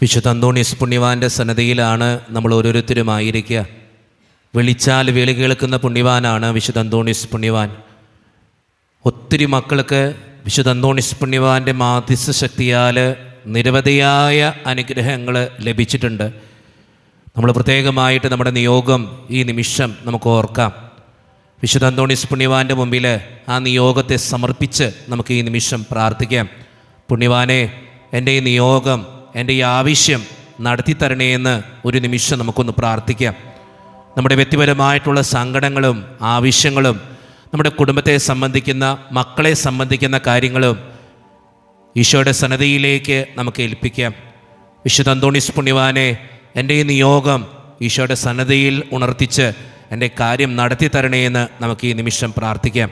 വിശുദ്ധ അന്തോണീസ് പുണ്യവാൻ്റെ സന്നദ്ധിയിലാണ് നമ്മൾ ഓരോരുത്തരും ആയിരിക്കുക. വിളിച്ചാൽ വിളി കേൾക്കുന്ന പുണ്യവാനാണ് വിശുദ്ധ അന്തോണീസ് പുണ്യവാൻ. ഒത്തിരി മക്കൾക്ക് വിശുദ്ധ അന്തോണീസ് പുണ്യവാൻ്റെ മാധ്യസ്ഥ ശക്തിയാൽ നിരവധിയായ അനുഗ്രഹങ്ങൾ ലഭിച്ചിട്ടുണ്ട്. നമ്മൾ പ്രത്യേകമായിട്ട് നമ്മുടെ നിയോഗം ഈ നിമിഷം നമുക്ക് ഓർക്കാം. വിശുദ്ധ അന്തോണീസ് പുണ്യവാൻ്റെ മുമ്പിൽ ആ നിയോഗത്തെ സമർപ്പിച്ച് നമുക്ക് ഈ നിമിഷം പ്രാർത്ഥിക്കാം. പുണ്യവാനെ, എൻ്റെ ഈ നിയോഗം, എൻ്റെ ഈ ആവശ്യം നടത്തിത്തരണേ എന്ന് ഒരു നിമിഷം നമുക്കൊന്ന് പ്രാർത്ഥിക്കാം. നമ്മുടെ വ്യക്തിപരമായിട്ടുള്ള സങ്കടങ്ങളും ആവശ്യങ്ങളും, നമ്മുടെ കുടുംബത്തെ സംബന്ധിക്കുന്ന, മക്കളെ സംബന്ധിക്കുന്ന കാര്യങ്ങളും ഈശോയുടെ സന്നദ്ധിയിലേക്ക് നമുക്ക് ഏൽപ്പിക്കാം. വിശുദ്ധ അന്തോണീസ് പുണ്യവാനെ, എൻ്റെ ഈ നിയോഗം ഈശോയുടെ സന്നദ്ധിയിൽ ഉണർത്തിച്ച് എൻ്റെ കാര്യം നടത്തി തരണേ എന്ന് നമുക്ക് ഈ നിമിഷം പ്രാർത്ഥിക്കാം.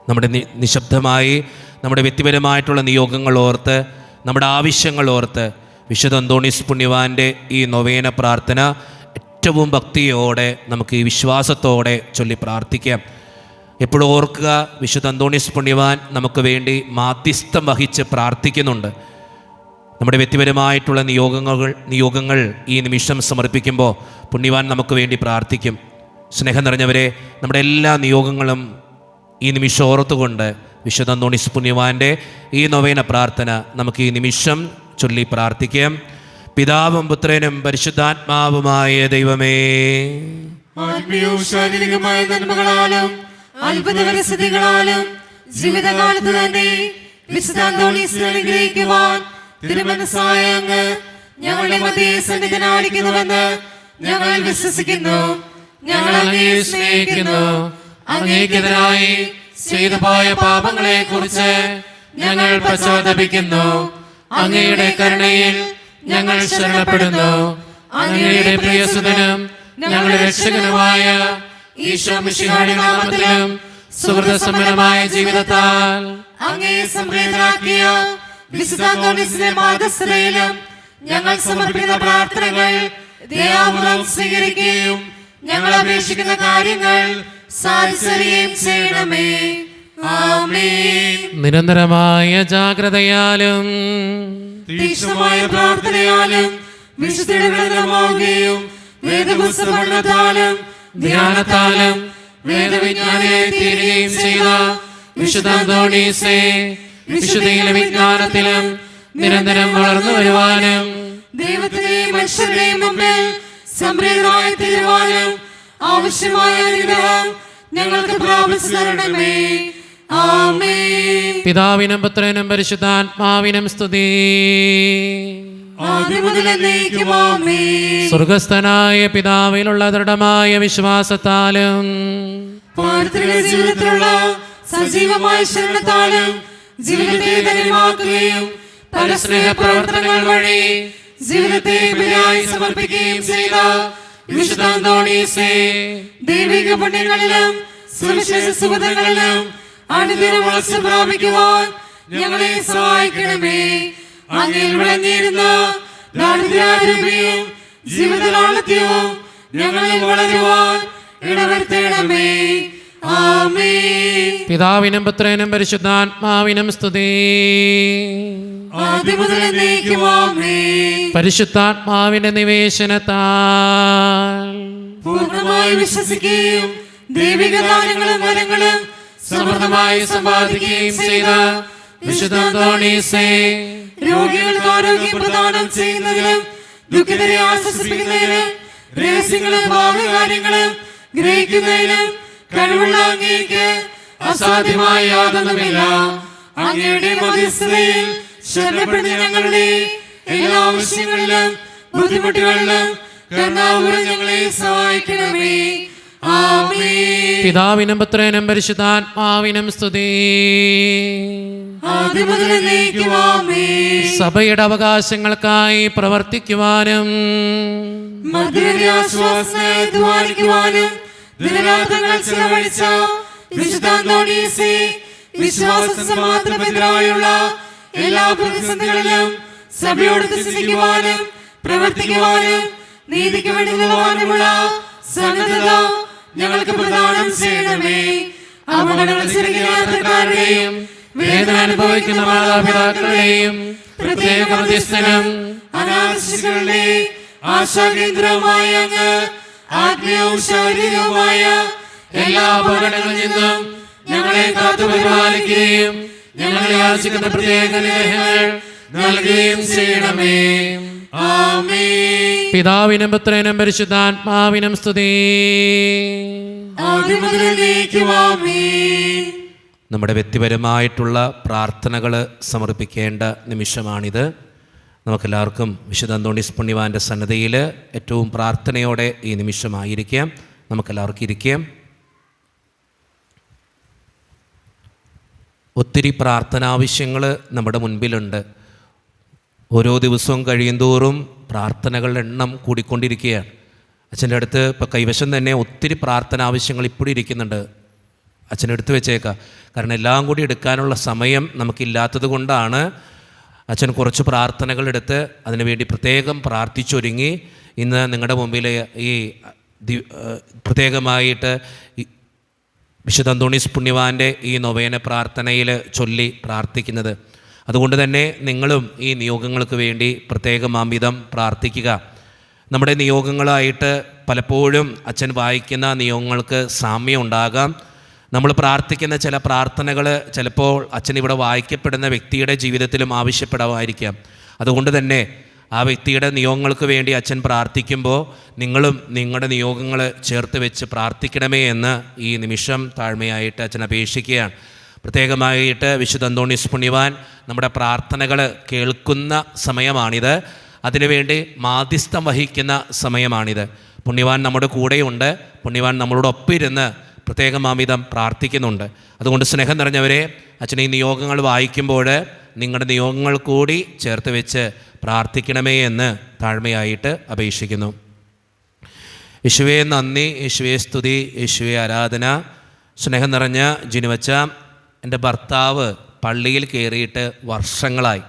നമ്മുടെ നിശബ്ദമായി നമ്മുടെ വ്യക്തിപരമായിട്ടുള്ള നിയോഗങ്ങൾ ഓർത്ത്, നമ്മുടെ ആവശ്യങ്ങൾ ഓർത്ത് വിശുദ്ധ അന്തോണീസ് പുണ്യവാൻ്റെ ഈ നൊവേന പ്രാർത്ഥന ഏറ്റവും ഭക്തിയോടെ നമുക്ക് ഈ വിശ്വാസത്തോടെ ചൊല്ലി പ്രാർത്ഥിക്കാം. എപ്പോഴും ഓർക്കുക, വിശുദ്ധ അന്തോണീസ് പുണ്യവാൻ നമുക്ക് വേണ്ടി മാധ്യസ്ഥം വഹിച്ച് പ്രാർത്ഥിക്കുന്നുണ്ട്. നമ്മുടെ വ്യക്തിപരമായിട്ടുള്ള നിയോഗങ്ങൾ ഈ നിമിഷം സമർപ്പിക്കുമ്പോൾ പുണ്യവാൻ നമുക്ക് വേണ്ടി പ്രാർത്ഥിക്കും. സ്നേഹം നിറഞ്ഞവരെ, നമ്മുടെ എല്ലാ നിയോഗങ്ങളും ഈ നിമിഷം ഓർത്തുകൊണ്ട് വിശുദ്ധ അന്തോണീസ് പുണ്യവാൻ്റെ ഈ നൊവേന പ്രാർത്ഥന നമുക്ക് ഈ നിമിഷം ചൊല്ലി പ്രാർത്ഥിക്കാം. പിതാവും പുത്രനും പരിശുദ്ധാത്മാവുമായ ദൈവമേ, ആത്മീയവും ശാരീരികമായ നന്മകളാലും അത്ഭുതപരിസ്ഥിതികളാലും ജീവിതകാലത്ത് തന്നെ വിശുദ്ധ അന്തോണീസിനെ അനുഗ്രഹിക്കുവാൻ തിരുമനസ്സായ അങ്ങ് ഞങ്ങളുടെ മധ്യേ സന്നിധനായിരിക്കുന്നുവെന്ന് ഞങ്ങൾ വിശ്വസിക്കുന്നു. ഞങ്ങൾ അങ്ങയെ സ്നേഹിക്കുന്നു. അങ്ങേക്കെതിരായി ചെയ്തു പോയ പാപങ്ങളെ കുറിച്ച് ഞങ്ങൾ പശ്ചാത്തപിക്കുന്നു. അങ്ങയുടെ കരുണയിൽ ഞങ്ങൾ ശരണപ്പെടുന്നു. അങ്ങയുടെ പ്രിയസുതനും ഞങ്ങളുടെ രക്ഷകനുമായ ഈശോ മിശിഹായുടെ നാമത്തിലും സുഹൃതസമ്പന്നമായ ജീവിതത്താൽ അങ്ങയെ സംപ്രീതനാക്കിയ വിശുദ്ധ അന്തോണീസിന്റെ മാധ്യസ്ഥതയിലും ഞങ്ങൾ സമർപ്പിക്കുന്ന പ്രാർത്ഥനകൾ ദയാപൂർവം സ്വീകരിക്കുകയും ഞങ്ങൾ അപേക്ഷിക്കുന്ന കാര്യങ്ങൾ സാധിച്ചറിയുകയും ചെയ്യണമേ. ആമേൻ. നിരന്തരമായ ജാഗ്രതയാലും തീക്ഷ്ണമായ പ്രാർത്ഥനയാലും വിശുദ്ധിയുടെ വിളനിലമാവുകയും വേദപുസ്തക പഠനത്താലും ധ്യാനത്താലും വേദവിജ്ഞാനിയായി തീരുകയും ചെയ്ത വിശുദ്ധ അന്തോണീസേ, വിശുദ്ധിയിലും വിജ്ഞാനത്തിലും നിരന്തരം വളർന്നു വരുവാനും ദൈവത്തിന്റെയും മനുഷ്യരുടെയും മുമ്പിൽ സംപ്രീതമായി തീരുവാനും ആവശ്യമായ അനുഗ്രഹം ഞങ്ങൾക്ക് പ്രാപിച്ചു തരണമേ. ആമേൻ. പിതാവിനും പുത്രനും പരിശുദ്ധാത്മാവിനും സ്തുതി. ആദ്യം മുതൽ എന്നേക്കും ആമേൻ. സ്വർഗസ്ഥനായ പിതാവിലുള്ള ദൃഢമായ വിശ്വാസത്താലും പാരത്രിക ജീവിതത്തിലുള്ള സജീവമായ ശരണത്താലും ജീവിതത്തെ ധന്യമാക്കുകയും പരസ്നേഹ പ്രവർത്തനങ്ങൾ വഴി ജീവിതത്തെ ബലിയായി സമർപ്പിക്കുകയും ചെയ്ത വിശുദ്ധ അന്തോണീസേ, ദൈവിക പുണ്യങ്ങളിലും സുവിശേഷ സുഗതങ്ങളിലും അനുദിനം വളർച്ച പ്രാപിക്കുവാൻ ഞങ്ങളെ സഹായിക്കണമേ. അങ്ങയിൽ വിളഞ്ഞിരുന്ന ദാരിദ്ര്യാരൂപിയും ജീവിതലാളിത്യവും ഞങ്ങളിൽ വളരുവാൻ ഇടവരുത്തണമേ. ആമേൻ. പിതാവിനും പുത്രനും പരിശുദ്ധാത്മാവിനും സ്തുതി. ആദ്യം മുതൽ എന്നേക്കും ആമേൻ. പരിശുദ്ധാത്മാവിന്റെ നിവേശനത്താൽ പൂർണ്ണമായി വിശ്വസിക്കുകയും ദൈവിക ദാനങ്ങളും വരങ്ങളും സമൃദ്ധമായി സമ്പാദിക്കുകയും ചെയ്ത വിശുദ്ധ അന്തോണീസേ, രോഗികൾക്ക് ആരോഗ്യം പ്രദാനം ചെയ്യുന്നതിലും ദുഃഖിതരെ ആശ്വസിപ്പിക്കുന്നതിലും രഹസ്യങ്ങളും ഭാവകാര്യങ്ങളും ഗ്രഹിക്കുന്നതിലും കഴിവുള്ള അങ്ങേക്ക് അസാധ്യമായ യാതൊന്നുമില്ല. അങ്ങയുടെ മധ്യസ്ഥതയിൽ ശരണപ്പെടുന്ന ഞങ്ങളുടെ എല്ലാ ആവശ്യങ്ങളിലും ബുദ്ധിമുട്ടുകളിലും കരുണാപൂർവ്വം ഞങ്ങളെ സഹായിക്കണമേ. ആമേൻ. പിതാവിനും പുത്രനും പരിശുദ്ധാത്മാവിനും സ്തുതി. ആദ്യം മുതൽ എന്നേക്കും ആമേൻ. സഭയുടെ അവകാശങ്ങൾക്കായി പ്രവർത്തിക്കുവാനും മധ്യവരെ ആശ്വാസമായി അധ്വാനിക്കുവാനും ദിനരാത്രങ്ങൾ ചിലവഴിച്ച വിശുദ്ധ അന്തോണീസേ, വിശ്വാസത്തിന് മാത്രമെതിരായുള്ള എല്ലാ പ്രതിസന്ധികളിലും സഭയോട് ചിന്തിക്കുവാനും പ്രവർത്തിക്കുവാനും നീതിക്ക് വേണ്ടി നിലവാരമുള്ള സന്നദ്ധത ഞങ്ങൾക്ക് പ്രദാനം ചെയ്യണമേ. അപകടങ്ങൾ ചെറിയ യാത്രക്കാരുടെയും വേദന അനുഭവിക്കുന്ന മാതാപിതാക്കളുടെയും പ്രത്യേക മധ്യസ്ഥനും അനാഥശിശുക്കളുടെ ആശാകേന്ദ്രവുമായ അങ്ങ് ആത്മീയവും ശാരീരികവുമായ എല്ലാ അപകടങ്ങളിൽ നിന്നും ഞങ്ങളെ കാത്തു പരിപാലിക്കുകയും ഞങ്ങളെ ആശിക്കുന്ന പ്രത്യേക അനുഗ്രഹങ്ങൾ നൽകുകയും ചെയ്യണമേ. ആമേൻ. പിതാവിനും പുത്രനും പരിശുദ്ധാത്മാവിനും സ്തുതി. ആദ്യം മുതൽ എന്നേക്കും ആമേൻ. നമ്മുടെ വ്യക്തിപരമായിട്ടുള്ള പ്രാർത്ഥനകൾ സമർപ്പിക്കേണ്ട നിമിഷമാണിത്. നമുക്കെല്ലാവർക്കും വിശുദ്ധ അന്തോണീസ് പുണ്യവാൻ്റെ സന്നദ്ധയിൽ ഏറ്റവും പ്രാർത്ഥനയോടെ ഈ നിമിഷമായിരിക്കാം. നമുക്കെല്ലാവർക്കും ഇരിക്കാം. ഒത്തിരി പ്രാർത്ഥനാവശ്യങ്ങൾ നമ്മുടെ മുൻപിലുണ്ട്. ഓരോ ദിവസവും കഴിയുന്തോറും പ്രാർത്ഥനകളുടെ എണ്ണം കൂടിക്കൊണ്ടിരിക്കുകയാണ്. അച്ഛൻ്റെ അടുത്ത് ഇപ്പോൾ കൈവശം തന്നെ ഒത്തിരി പ്രാർത്ഥന ആവശ്യങ്ങൾ ഇപ്പോഴും ഇരിക്കുന്നുണ്ട്. അച്ഛനെടുത്ത് വെച്ചേക്കാം. കാരണം എല്ലാം കൂടി എടുക്കാനുള്ള സമയം നമുക്കില്ലാത്തത് കൊണ്ടാണ് അച്ഛൻ കുറച്ച് പ്രാർത്ഥനകളെടുത്ത് അതിനുവേണ്ടി പ്രത്യേകം പ്രാർത്ഥിച്ചൊരുങ്ങി ഇന്ന് നിങ്ങളുടെ മുമ്പിൽ ഈ പ്രത്യേകമായിട്ട് വിശുദ്ധ അന്തോണീസ് പുണ്യവാൻ്റെ ഈ നൊവേന പ്രാർത്ഥനയിൽ ചൊല്ലി പ്രാർത്ഥിക്കുന്നത്. അതുകൊണ്ട് തന്നെ നിങ്ങളും ഈ നിയോഗങ്ങൾക്ക് വേണ്ടി പ്രത്യേകമാംവിധം പ്രാർത്ഥിക്കുക. നമ്മുടെ നിയോഗങ്ങളായിട്ട് പലപ്പോഴും അച്ഛൻ വായിക്കുന്ന നിയോഗങ്ങൾക്ക് സാമ്യം ഉണ്ടാകാം. നമ്മൾ പ്രാർത്ഥിക്കുന്ന ചില പ്രാർത്ഥനകൾ ചിലപ്പോൾ അച്ഛൻ ഇവിടെ വായിക്കപ്പെടുന്ന വ്യക്തിയുടെ ജീവിതത്തിലും ആവശ്യപ്പെടാമായിരിക്കാം. അതുകൊണ്ട് തന്നെ ആ വ്യക്തിയുടെ നിയോഗങ്ങൾക്ക് വേണ്ടി അച്ഛൻ പ്രാർത്ഥിക്കുമ്പോൾ നിങ്ങളും നിങ്ങളുടെ നിയോഗങ്ങൾ ചേർത്ത് വെച്ച് പ്രാർത്ഥിക്കണമേ എന്ന് ഈ നിമിഷം താഴ്മയായിട്ട് അച്ഛൻ അപേക്ഷിക്കുകയാണ്. പ്രത്യേകമായിട്ട് വിശുദ്ധ അന്തോണീസ് പുണ്യവാൻ നമ്മുടെ പ്രാർത്ഥനകൾ കേൾക്കുന്ന സമയമാണിത്. അതിനുവേണ്ടി മാധ്യസ്ഥം വഹിക്കുന്ന സമയമാണിത്. പുണ്യവാൻ നമ്മുടെ കൂടെയുണ്ട്. പുണ്യവാൻ നമ്മളോടൊപ്പം ഇരുന്ന് പ്രത്യേകമാംവിധം പ്രാർത്ഥിക്കുന്നുണ്ട്. അതുകൊണ്ട് സ്നേഹം നിറഞ്ഞവരെ, അച്ഛൻ ഈ നിയോഗങ്ങൾ വായിക്കുമ്പോൾ നിങ്ങളുടെ നിയോഗങ്ങൾ കൂടി ചേർത്ത് വെച്ച് പ്രാർത്ഥിക്കണമേ എന്ന് താഴ്മയായിട്ട് അപേക്ഷിക്കുന്നു. യേശുവേ നന്ദി, യേശുവേ സ്തുതി, യേശുവേ ആരാധന. സ്നേഹം നിറഞ്ഞ ജിനുവച്ച, എൻ്റെ ഭർത്താവ് പള്ളിയിൽ കയറിയിട്ട് വർഷങ്ങളായി.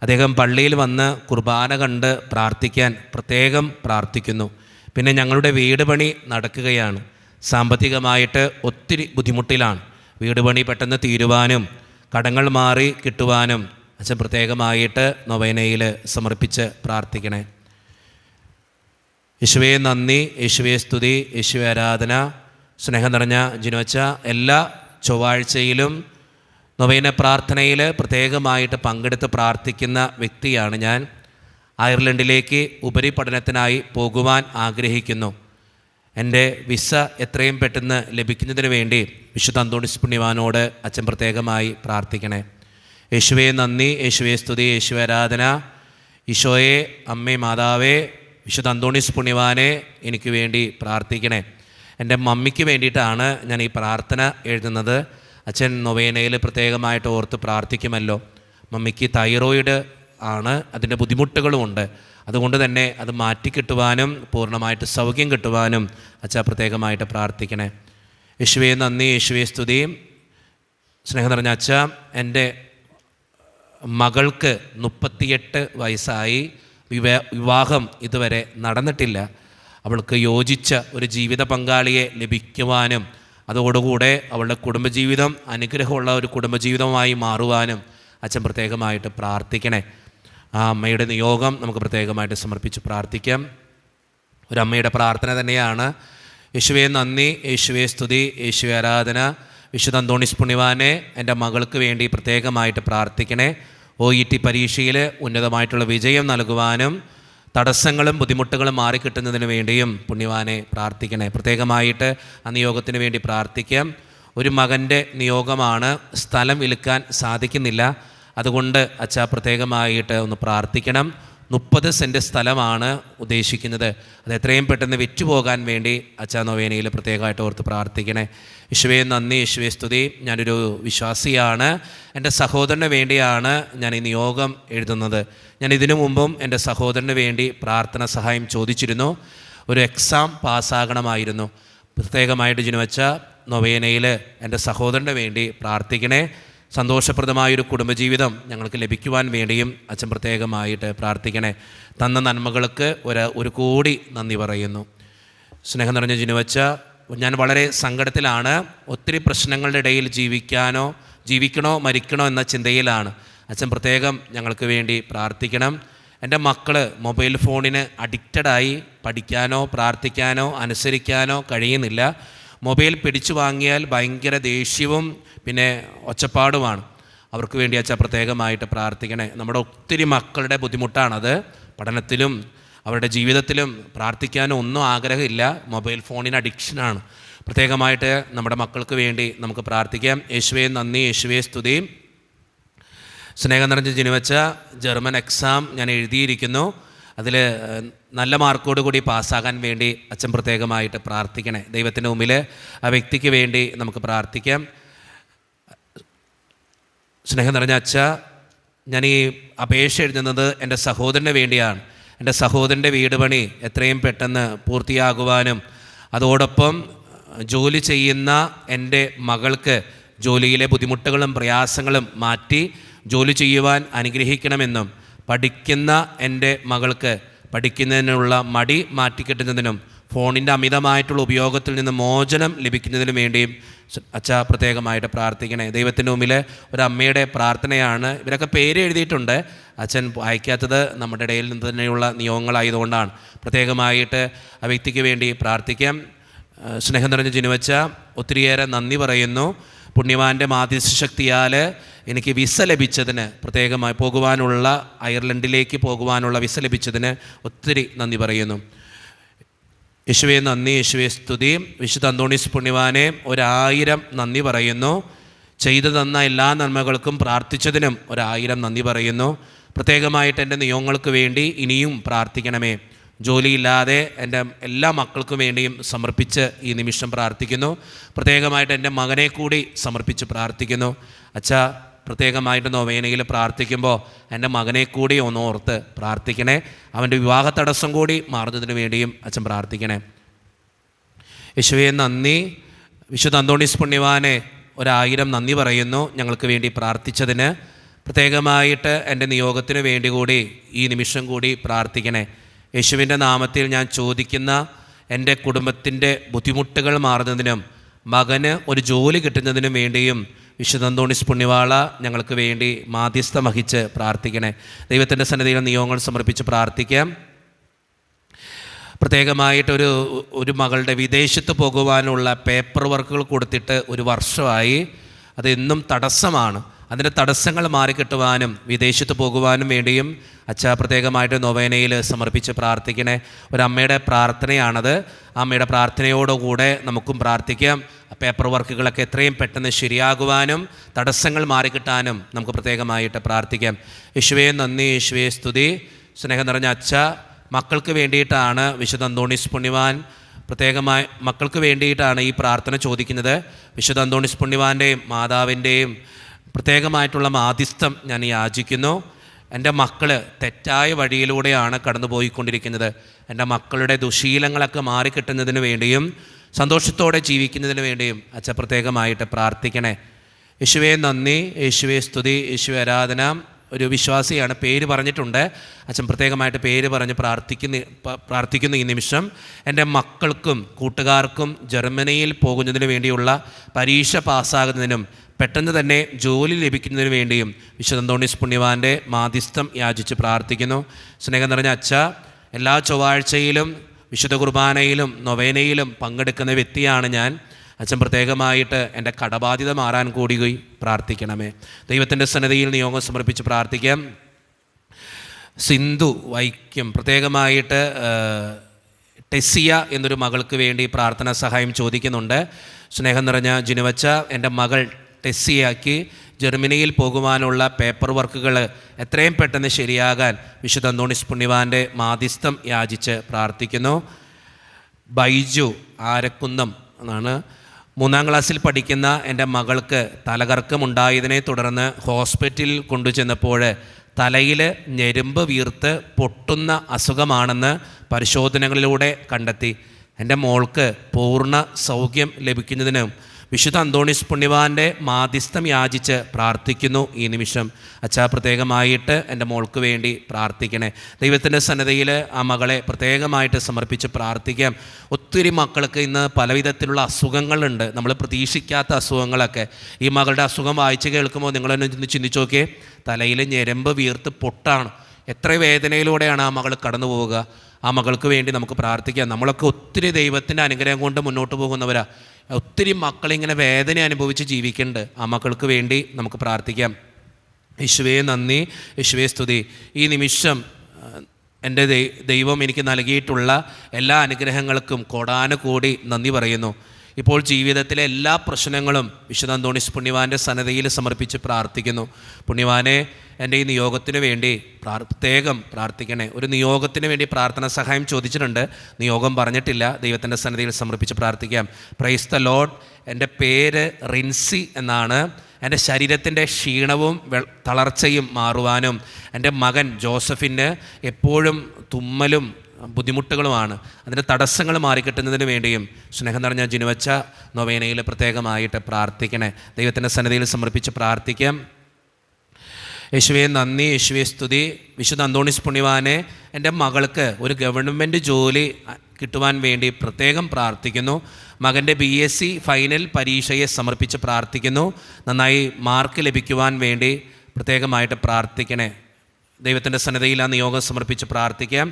അദ്ദേഹം പള്ളിയിൽ വന്ന് കുർബാന കണ്ട് പ്രാർത്ഥിക്കാൻ പ്രത്യേകം പ്രാർത്ഥിക്കുന്നു. പിന്നെ ഞങ്ങളുടെ വീട് പണി നടക്കുകയാണ്. സാമ്പത്തികമായിട്ട് ഒത്തിരി ബുദ്ധിമുട്ടിലാണ്. വീട് പണി പെട്ടെന്ന് തീരുവാനും കടങ്ങൾ മാറി കിട്ടുവാനും അച്ഛൻ പ്രത്യേകമായിട്ട് നൊവേനയിൽ സമർപ്പിച്ച് പ്രാർത്ഥിക്കണേ. യേശുവേ നന്ദി, യേശുവേ സ്തുതി, യേശുവേ ആരാധന. സ്നേഹം നിറഞ്ഞ ജിനുവച്ച, എല്ലാ ചൊവ്വാഴ്ചയിലും നൊവേന പ്രാർത്ഥനയിൽ പ്രത്യേകമായിട്ട് പങ്കെടുത്ത് പ്രാർത്ഥിക്കുന്ന വ്യക്തിയാണ് ഞാൻ. അയർലൻഡിലേക്ക് ഉപരിപഠനത്തിനായി പോകുവാൻ ആഗ്രഹിക്കുന്നു. എൻ്റെ വിസ എത്രയും പെട്ടെന്ന് ലഭിക്കുന്നതിന് വേണ്ടി വിശുദ്ധ അന്തോണീസ് പുണ്യവാനോട് അച്ഛൻ പ്രത്യേകമായി പ്രാർത്ഥിക്കണേ. യേശുവേ നന്ദി, യേശുവേ സ്തുതി, യേശുവേ ആരാധന. ഈശോയെ, അമ്മേ, മാതാവേ, വിശുദ്ധ അന്തോണീസ് പുണ്യവാനെ എനിക്ക് വേണ്ടി പ്രാർത്ഥിക്കണേ. എൻ്റെ മമ്മിക്ക് വേണ്ടിയിട്ടാണ് ഞാൻ ഈ പ്രാർത്ഥന എഴുതുന്നത്. അച്ഛൻ നൊവേനയിൽ പ്രത്യേകമായിട്ട് ഓർത്ത് പ്രാർത്ഥിക്കുമല്ലോ. മമ്മിക്ക് തൈറോയിഡ് ആണ്, അതിൻ്റെ ബുദ്ധിമുട്ടുകളുമുണ്ട്. അതുകൊണ്ട് തന്നെ അത് മാറ്റിക്കിട്ടുവാനും പൂർണ്ണമായിട്ട് സൗഖ്യം കിട്ടുവാനും അച്ഛാ പ്രത്യേകമായിട്ട് പ്രാർത്ഥിക്കണേ. യേശുവേ നന്ദി, യേശുവേ സ്തുതി. സ്നേഹം നിറഞ്ഞ അച്ഛ, എൻ്റെ മകൾക്ക് 38 വയസ്സായി. വിവാഹം ഇതുവരെ നടന്നിട്ടില്ല. അവൾക്ക് യോജിച്ച ഒരു ജീവിത പങ്കാളിയെ ലഭിക്കുവാനും അതോടുകൂടെ അവളുടെ കുടുംബജീവിതം അനുഗ്രഹമുള്ള ഒരു കുടുംബജീവിതമായി മാറുവാനും അച്ഛൻ പ്രത്യേകമായിട്ട് പ്രാർത്ഥിക്കണേ. ആ അമ്മയുടെ നിയോഗം നമുക്ക് പ്രത്യേകമായിട്ട് സമർപ്പിച്ച് പ്രാർത്ഥിക്കാം. ഒരമ്മയുടെ പ്രാർത്ഥന തന്നെയാണ്. യേശുവേ നന്ദി, യേശുവേ സ്തുതി, യേശുവേ ആരാധന. വിശുദ്ധ അന്തോണീസ് പുണ്യവാനെ എൻ്റെ മകൾക്ക് വേണ്ടി പ്രത്യേകമായിട്ട് പ്രാർത്ഥിക്കണേ. OET പരീക്ഷയിൽ ഉന്നതമായിട്ടുള്ള വിജയം നൽകുവാനും തടസ്സങ്ങളും ബുദ്ധിമുട്ടുകളും മാറിക്കിട്ടുന്നതിന് വേണ്ടിയും പുണ്യവാനെ പ്രാർത്ഥിക്കണേ. പ്രത്യേകമായിട്ട് ആ നിയോഗത്തിന് വേണ്ടി പ്രാർത്ഥിക്കാം. ഒരു മകൻ്റെ നിയോഗമാണ്. സ്ഥലം വിൽക്കാൻ സാധിക്കുന്നില്ല. അതുകൊണ്ട് അച്ഛാ പ്രത്യേകമായിട്ട് ഒന്ന് പ്രാർത്ഥിക്കണം. 30 സെൻറ്റ് സ്ഥലമാണ് ഉദ്ദേശിക്കുന്നത്. അത് എത്രയും പെട്ടെന്ന് വിറ്റുപോകാൻ വേണ്ടി അച്ഛാ നൊവേനയിൽ പ്രത്യേകമായിട്ട് ഓർത്ത് പ്രാർത്ഥിക്കണേ. യേശുവേ നന്ദി, യേശുവേ സ്തുതി. ഞാനൊരു വിശ്വാസിയാണ്. എൻ്റെ സഹോദരന് വേണ്ടിയാണ് ഞാൻ ഈ നിയോഗം എഴുതുന്നത്. ഞാൻ ഇതിനു മുമ്പും എൻ്റെ സഹോദരന് വേണ്ടി പ്രാർത്ഥന സഹായം ചോദിച്ചിരുന്നു. ഒരു എക്സാം പാസ്സാകണമായിരുന്നു. പ്രത്യേകമായിട്ട് ജിനുവച്ച നൊവേനയിൽ എൻ്റെ സഹോദരന് വേണ്ടി പ്രാർത്ഥിക്കണേ. സന്തോഷപ്രദമായൊരു കുടുംബജീവിതം ഞങ്ങൾക്ക് ലഭിക്കുവാൻ വേണ്ടിയും അച്ഛൻ പ്രത്യേകമായിട്ട് പ്രാർത്ഥിക്കണേ. തന്ന നന്മകൾക്ക് ഒരു കോടി നന്ദി പറയുന്നു. സ്നേഹം നിറഞ്ഞ ജിനുവച്ച, ഞാൻ വളരെ സങ്കടത്തിലാണ്. ഒത്തിരി പ്രശ്നങ്ങളുടെ ഇടയിൽ ജീവിക്കണോ മരിക്കണോ എന്ന ചിന്തയിലാണ്. അച്ഛൻ പ്രത്യേകം ഞങ്ങൾക്ക് വേണ്ടി പ്രാർത്ഥിക്കണം. എൻ്റെ മക്കൾ മൊബൈൽ ഫോണിന് അഡിക്റ്റഡായി പഠിക്കാനോ പ്രാർത്ഥിക്കാനോ അനുസരിക്കാനോ കഴിയുന്നില്ല. മൊബൈൽ പിടിച്ചു വാങ്ങിയാൽ ഭയങ്കര ദേഷ്യവും പിന്നെ ഒച്ചപ്പാടുമാണ്. അവർക്ക് വേണ്ടി അച്ഛാ പ്രത്യേകമായിട്ട് പ്രാർത്ഥിക്കണേ. നമ്മുടെ ഒത്തിരി മക്കളുടെ ബുദ്ധിമുട്ടാണത്. പഠനത്തിലും അവരുടെ ജീവിതത്തിലും പ്രാർത്ഥിക്കാനോ ഒന്നും ആഗ്രഹമില്ല, മൊബൈൽ ഫോണിന് അഡിക്ഷനാണ്. പ്രത്യേകമായിട്ട് നമ്മുടെ മക്കൾക്ക് വേണ്ടി നമുക്ക് പ്രാർത്ഥിക്കാം. യേശുവേ നന്ദി, യേശുവേ സ്തുതി. സ്നേഹം നിറഞ്ഞ ജിനുവച്ച ജർമ്മൻ എക്സാം ഞാൻ എഴുതിയിരിക്കുന്നു. അതിൽ നല്ല മാർക്കോട് കൂടി പാസ്സാകാൻ വേണ്ടി അച്ഛൻ പ്രത്യേകമായിട്ട് പ്രാർത്ഥിക്കണേ. ദൈവത്തിൻ്റെ മുമ്പിൽ ആ വ്യക്തിക്ക് വേണ്ടി നമുക്ക് പ്രാർത്ഥിക്കാം. സ്നേഹം നിറഞ്ഞ അച്ഛ, ഞാൻ ഈ അപേക്ഷ എഴുതുന്നത് എൻ്റെ സഹോദരന് വേണ്ടിയാണ്. എൻ്റെ സഹോദരൻ്റെ വീട് പണി എത്രയും പെട്ടെന്ന് പൂർത്തിയാകുവാനും അതോടൊപ്പം ജോലി ചെയ്യുന്ന എൻ്റെ മകൾക്ക് ജോലിയിലെ ബുദ്ധിമുട്ടുകളും പ്രയാസങ്ങളും മാറ്റി ജോലി ചെയ്യുവാൻ അനുഗ്രഹിക്കണമെന്നും പഠിക്കുന്ന എൻ്റെ മകൾക്ക് പഠിക്കുന്നതിനുള്ള മടി മാറ്റിക്കിട്ടുന്നതിനും ഫോണിൻ്റെ അമിതമായിട്ടുള്ള ഉപയോഗത്തിൽ നിന്ന് മോചനം ലഭിക്കുന്നതിനും വേണ്ടിയും അച്ഛാ പ്രത്യേകമായിട്ട് പ്രാർത്ഥിക്കണേ. ദൈവത്തിൻ്റെ മുമ്പിൽ ഒരമ്മയുടെ പ്രാർത്ഥനയാണ്. ഇവരൊക്കെ പേര് എഴുതിയിട്ടുണ്ട്, അച്ഛൻ വായിക്കാത്തത് നമ്മുടെ ഇടയിൽ നിന്ന് തന്നെയുള്ള നിയോഗങ്ങളായതുകൊണ്ടാണ്. പ്രത്യേകമായിട്ട് ആ വ്യക്തിക്ക് വേണ്ടി പ്രാർത്ഥിക്കാം. സ്നേഹം നിറഞ്ഞ ജിനുവച്ച ഒത്തിരിയേറെ നന്ദി പറയുന്നു. പുണ്യവാൻ്റെ മാധ്യസ്ഥശക്തിയാൽ എനിക്ക് വിസ ലഭിച്ചതിന് പ്രത്യേകമായി പോകുവാനുള്ള അയർലൻഡിലേക്ക് പോകുവാനുള്ള വിസ ലഭിച്ചതിന് ഒത്തിരി നന്ദി പറയുന്നു. യേശുവേ നന്ദി, യേശുവേ സ്തുതി. വിശുദ്ധ അന്തോണീസ് പുണ്യവാനെ 1000 നന്ദി പറയുന്നു. ചെയ്തു തന്ന എല്ലാ നന്മകൾക്കും പ്രാർത്ഥിച്ചതിനും 1000 നന്ദി പറയുന്നു. പ്രത്യേകമായിട്ട് എൻ്റെ നിയോഗങ്ങൾക്ക് വേണ്ടി ഇനിയും പ്രാർത്ഥിക്കണമേ. ജോലിയില്ലാതെ എൻ്റെ എല്ലാ മക്കൾക്കും വേണ്ടിയും സമർപ്പിച്ച് ഈ നിമിഷം പ്രാർത്ഥിക്കുന്നു. പ്രത്യേകമായിട്ട് എൻ്റെ മകനെ കൂടി സമർപ്പിച്ച് പ്രാർത്ഥിക്കുന്നു. അച്ഛാ പ്രത്യേകമായിട്ട് നൊവേനയിൽ പ്രാർത്ഥിക്കുമ്പോൾ എൻ്റെ മകനെ കൂടി ഓർത്ത് പ്രാർത്ഥിക്കണേ. അവൻ്റെ വിവാഹ തടസ്സം കൂടി മാറുന്നതിന് വേണ്ടിയും അച്ഛൻ പ്രാർത്ഥിക്കണേ. യേശുവേ നന്ദി. വിശുദ്ധ അന്തോണീസ് പുണ്യവാനെ 1000 നന്ദി പറയുന്നു ഞങ്ങൾക്ക് വേണ്ടി പ്രാർത്ഥിച്ചതിന്. പ്രത്യേകമായിട്ട് എൻ്റെ നിയോഗത്തിന് വേണ്ടി കൂടി ഈ നിമിഷം കൂടി പ്രാർത്ഥിക്കണേ. യേശുവിൻ്റെ നാമത്തിൽ ഞാൻ ചോദിക്കുന്ന എൻ്റെ കുടുംബത്തിൻ്റെ ബുദ്ധിമുട്ടുകൾ മാറുന്നതിനും മകന് ഒരു ജോലി കിട്ടുന്നതിനും വേണ്ടിയും വിശുദ്ധ അന്തോണീസ് പുണ്യവാള ഞങ്ങൾക്ക് വേണ്ടി മാധ്യസ്ഥം വഹിച്ച് പ്രാർത്ഥിക്കണേ. ദൈവത്തിൻ്റെ സന്നിധിയിൽ നിയോഗങ്ങൾ സമർപ്പിച്ച് പ്രാർത്ഥിക്കാം. പ്രത്യേകമായിട്ട് ഒരു മകളുടെ വിദേശത്ത് പോകുവാനുള്ള പേപ്പർ വർക്കുകൾ കൊടുത്തിട്ട് 1 വർഷമായി. അതെന്നും തടസ്സമാണ്. അതിൻ്റെ തടസ്സങ്ങൾ മാറിക്കിട്ടുവാനും വിദേശത്ത് പോകുവാനും വേണ്ടിയും അച്ഛാ പ്രത്യേകമായിട്ട് നൊവേനയിൽ സമർപ്പിച്ച് പ്രാർത്ഥിക്കണേ. ഒരമ്മയുടെ പ്രാർത്ഥനയാണത്. അമ്മയുടെ പ്രാർത്ഥനയോടുകൂടെ നമുക്കും പ്രാർത്ഥിക്കാം. പേപ്പർ വർക്കുകളൊക്കെ എത്രയും പെട്ടെന്ന് ശരിയാകുവാനും തടസ്സങ്ങൾ മാറിക്കിട്ടാനും നമുക്ക് പ്രത്യേകമായിട്ട് പ്രാർത്ഥിക്കാം. യേശുവേ നന്ദി, യേശുവേ സ്തുതി. സ്നേഹം നിറഞ്ഞ അച്ഛ, മക്കൾക്ക് വേണ്ടിയിട്ടാണ് വിശുദ്ധ അന്തോണീസ് പുണ്യവാൻ പ്രത്യേകമായി മക്കൾക്ക് വേണ്ടിയിട്ടാണ് ഈ പ്രാർത്ഥന ചോദിക്കുന്നത്. വിശുദ്ധ അന്തോണീസ് പുണ്യവാൻ്റെയും മാതാവിൻ്റെയും പ്രത്യേകമായിട്ടുള്ള മാധ്യസ്ഥം ഞാൻ യാചിക്കുന്നു. എൻ്റെ മക്കൾ തെറ്റായ വഴിയിലൂടെയാണ് കടന്നു പോയിക്കൊണ്ടിരിക്കുന്നത്. എൻ്റെ മക്കളുടെ ദുശീലങ്ങളൊക്കെ മാറിക്കിട്ടുന്നതിന് വേണ്ടിയും സന്തോഷത്തോടെ ജീവിക്കുന്നതിന് വേണ്ടിയും അച്ഛൻ പ്രത്യേകമായിട്ട് പ്രാർത്ഥിക്കണേ. യേശുവേ നന്ദി, യേശുവേ സ്തുതി, യേശുവേ ആരാധന. ഒരു വിശ്വാസിയാണ്, പേര് പറഞ്ഞിട്ടുണ്ട്. അച്ഛൻ പ്രത്യേകമായിട്ട് പേര് പറഞ്ഞ് പ്രാർത്ഥിക്കുന്നു ഈ നിമിഷം. എൻ്റെ മക്കൾക്കും കൂട്ടുകാർക്കും ജർമ്മനിയിൽ പോകുന്നതിന് വേണ്ടിയുള്ള പരീക്ഷ പാസ്സാകുന്നതിനും പെട്ടെന്ന് തന്നെ ജോലി ലഭിക്കുന്നതിന് വേണ്ടിയും വിശുദ്ധ അന്തോണീസ് പുണ്യവാൻ്റെ മാധ്യസ്ഥം യാചിച്ച് പ്രാർത്ഥിക്കുന്നു. സ്നേഹം നിറഞ്ഞ അച്ഛ, എല്ലാ ചൊവ്വാഴ്ചയിലും വിശുദ്ധ കുർബാനയിലും നൊവേനയിലും പങ്കെടുക്കുന്ന വ്യക്തിയാണ് ഞാൻ. അച്ഛൻ പ്രത്യേകമായിട്ട് എൻ്റെ കടബാധ്യത മാറാൻ കൂടി പ്രാർത്ഥിക്കണമേ. ദൈവത്തിൻ്റെ സന്നിധിയിൽ നിയോഗം സമർപ്പിച്ച് പ്രാർത്ഥിക്കാം. സിന്ധു വൈക്കം പ്രത്യേകമായിട്ട് ടെസിയ എന്നൊരു മകൾക്ക് വേണ്ടി പ്രാർത്ഥനാ സഹായം ചോദിക്കുന്നുണ്ട്. സ്നേഹം നിറഞ്ഞ ജിനുവച്ച, എൻ്റെ മകൾ ടെസ്സിയാക്കി ജർമ്മനിയിൽ പോകുവാനുള്ള പേപ്പർ വർക്കുകൾ എത്രയും പെട്ടെന്ന് ശരിയാകാൻ വിശുദ്ധ അന്തോണീസ് പുണ്യവാൻ്റെ മാധ്യസ്ഥം യാചിച്ച് പ്രാർത്ഥിക്കുന്നു. ബൈജു ആരക്കുന്നം എന്നാണ്. 3ാം ക്ലാസ്സിൽ പഠിക്കുന്ന എൻ്റെ മകൾക്ക് തലകറക്കമുണ്ടായതിനെ തുടർന്ന് ഹോസ്പിറ്റലിൽ കൊണ്ടുചെന്നപ്പോൾ തലയിൽ ഞെരുമ്പ് വീർത്ത് പൊട്ടുന്ന അസുഖമാണെന്ന് പരിശോധനകളിലൂടെ കണ്ടെത്തി. എൻ്റെ മോൾക്ക് പൂർണ്ണ സൗഖ്യം ലഭിക്കുന്നതിനും വിശുദ്ധ അന്തോണീസ് പുണ്യവാൻ്റെ മാധ്യസ്ഥം യാചിച്ച് പ്രാർത്ഥിക്കുന്നു ഈ നിമിഷം. അച്ഛാ പ്രത്യേകമായിട്ട് എൻ്റെ മോൾക്ക് വേണ്ടി പ്രാർത്ഥിക്കണേ. ദൈവത്തിൻ്റെ സന്നിധിയിൽ ആ മകളെ പ്രത്യേകമായിട്ട് സമർപ്പിച്ച് പ്രാർത്ഥിക്കാം. ഒത്തിരി മക്കൾക്ക് ഇന്ന് പലവിധത്തിലുള്ള അസുഖങ്ങളുണ്ട്, നമ്മൾ പ്രതീക്ഷിക്കാത്ത അസുഖങ്ങളൊക്കെ. ഈ മകളുടെ അസുഖം വായിച്ച് കേൾക്കുമ്പോൾ നിങ്ങളൊന്ന് ചിന്തിച്ച് നോക്കിയേ. തലയിൽ ഞെരമ്പ് വീർത്ത് പൊട്ടാണ്. എത്ര വേദനയിലൂടെയാണ് ആ മകൾ കടന്നു പോവുക. ആ മകൾക്ക് വേണ്ടി നമുക്ക് പ്രാർത്ഥിക്കാം. നമ്മളൊക്കെ ഒത്തിരി ദൈവത്തിൻ്റെ അനുഗ്രഹം കൊണ്ട് മുന്നോട്ട് പോകുന്നവരാ. ഒത്തിരി മക്കളിങ്ങനെ വേദന അനുഭവിച്ച് ജീവിക്കുന്നുണ്ട്. ആ മക്കൾക്ക് വേണ്ടി നമുക്ക് പ്രാർത്ഥിക്കാം. യേശുവേ നന്ദി, യേശുവേ സ്തുതി. ഈ നിമിഷം എൻ്റെ ദൈവം എനിക്ക് നൽകിയിട്ടുള്ള എല്ലാ അനുഗ്രഹങ്ങൾക്കും കോടാനുകോടി നന്ദി പറയുന്നു. ഇപ്പോൾ ജീവിതത്തിലെ എല്ലാ പ്രശ്നങ്ങളും വിശുദ്ധ അന്തോണീസ് പുണ്യവാൻ്റെ സന്നദ്ധയിൽ സമർപ്പിച്ച് പ്രാർത്ഥിക്കുന്നു. പുണ്യവാനെ, എൻ്റെ ഈ നിയോഗത്തിന് വേണ്ടി പ്രത്യേകം പ്രാർത്ഥിക്കണേ. ഒരു നിയോഗത്തിന് വേണ്ടി പ്രാർത്ഥന സഹായം ചോദിച്ചിട്ടുണ്ട്, നിയോഗം പറഞ്ഞിട്ടില്ല. ദൈവത്തിൻ്റെ സന്നദ്ധയിൽ സമർപ്പിച്ച് പ്രാർത്ഥിക്കാം. Praise the Lord. എൻ്റെ പേര് റിൻസി എന്നാണ്. എൻ്റെ ശരീരത്തിൻ്റെ ക്ഷീണവും തളർച്ചയും മാറുവാനും എൻ്റെ മകൻ ജോസഫിന് എപ്പോഴും തുമ്മലും ബുദ്ധിമുട്ടുകളുമാണ്, അതിൻ്റെ തടസ്സങ്ങൾ മാറിക്കിട്ടുന്നതിന് വേണ്ടിയും സ്നേഹം നിറഞ്ഞ ജിനുവച്ച നൊവേനയിൽ പ്രത്യേകമായിട്ട് പ്രാർത്ഥിക്കണേ. ദൈവത്തിൻ്റെ സന്നിധിയിൽ സമർപ്പിച്ച് പ്രാർത്ഥിക്കാം. യേശുവേ നന്ദി, യേശുവേ സ്തുതി. വിശുദ്ധ അന്തോണീസ് പുണ്യവാനെ, എൻ്റെ മകൾക്ക് ഒരു ഗവൺമെൻറ് ജോലി കിട്ടുവാൻ വേണ്ടി പ്രത്യേകം പ്രാർത്ഥിക്കുന്നു. മകൻ്റെ BSc ഫൈനൽ പരീക്ഷയെ സമർപ്പിച്ച് പ്രാർത്ഥിക്കുന്നു. നന്നായി മാർക്ക് ലഭിക്കുവാൻ വേണ്ടി പ്രത്യേകമായിട്ട് പ്രാർത്ഥിക്കണേ. ദൈവത്തിൻ്റെ സന്നിധിയിൽ ആ നിയോഗം സമർപ്പിച്ച് പ്രാർത്ഥിക്കാം.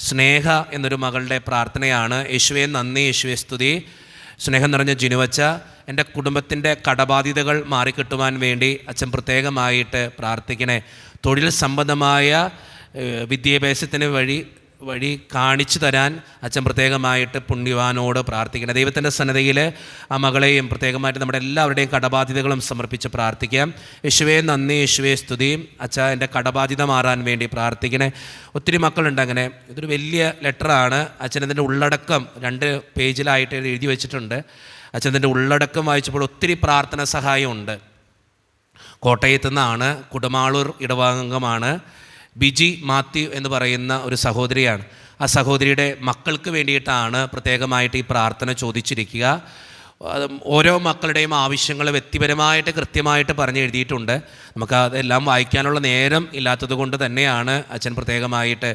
സ്നേഹ എന്നൊരു മകളുടെ പ്രാർത്ഥനയാണ്. യേശുവേ നന്ദി, യേശുവേ സ്തുതി. സ്നേഹം നിറഞ്ഞ ജിനുവച്ച, എൻ്റെ കുടുംബത്തിൻ്റെ കടബാധ്യതകൾ മാറിക്കിട്ടുവാൻ വേണ്ടി അച്ഛൻ പ്രത്യേകമായിട്ട് പ്രാർത്ഥിക്കണേ. തൊഴിൽ സംബന്ധമായ വിദ്യാഭ്യാസത്തിന് വഴി കാണിച്ചു തരാൻ അച്ഛൻ പ്രത്യേകമായിട്ട് പുണ്യവാനോട് പ്രാർത്ഥിക്കണം. ദൈവത്തിൻ്റെ സന്നദ്ധയിൽ ആ മകളെയും പ്രത്യേകമായിട്ട് നമ്മുടെ എല്ലാവരുടെയും കടബാധ്യതകളും സമർപ്പിച്ച് പ്രാർത്ഥിക്കാം. യേശുവേ നന്ദി, യേശുവേ സ്തുതി. അച്ഛാ, എൻ്റെ കടബാധ്യത മാറാൻ വേണ്ടി പ്രാർത്ഥിക്കണേ. ഒത്തിരി മക്കളുണ്ട് അങ്ങനെ. ഇതൊരു വലിയ ലെറ്ററാണ്. അച്ഛനതിൻ്റെ ഉള്ളടക്കം 2 പേജിലായിട്ട് എഴുതി വെച്ചിട്ടുണ്ട്. അച്ഛനതിൻ്റെ ഉള്ളടക്കം വായിച്ചപ്പോൾ ഒത്തിരി പ്രാർത്ഥന സഹായമുണ്ട്. കോട്ടയത്തു നിന്നാണ്, കുടമാളൂർ ഇടവാംഗമാണ്. ബിജി മാത്യു എന്ന് പറയുന്ന ഒരു സഹോദരിയാണ്. ആ സഹോദരിയുടെ മക്കൾക്ക് വേണ്ടിയിട്ടാണ് പ്രത്യേകമായിട്ട് ഈ പ്രാർത്ഥന ചോദിച്ചിരിക്കുക. ഓരോ മക്കളുടെയും ആവശ്യങ്ങൾ വ്യക്തിപരമായിട്ട് കൃത്യമായിട്ട് പറഞ്ഞ് എഴുതിയിട്ടുണ്ട്. നമുക്ക് അതെല്ലാം വായിക്കാനുള്ള നേരം ഇല്ലാത്തത് കൊണ്ട് തന്നെയാണ് അച്ഛൻ പ്രത്യേകമായിട്ട്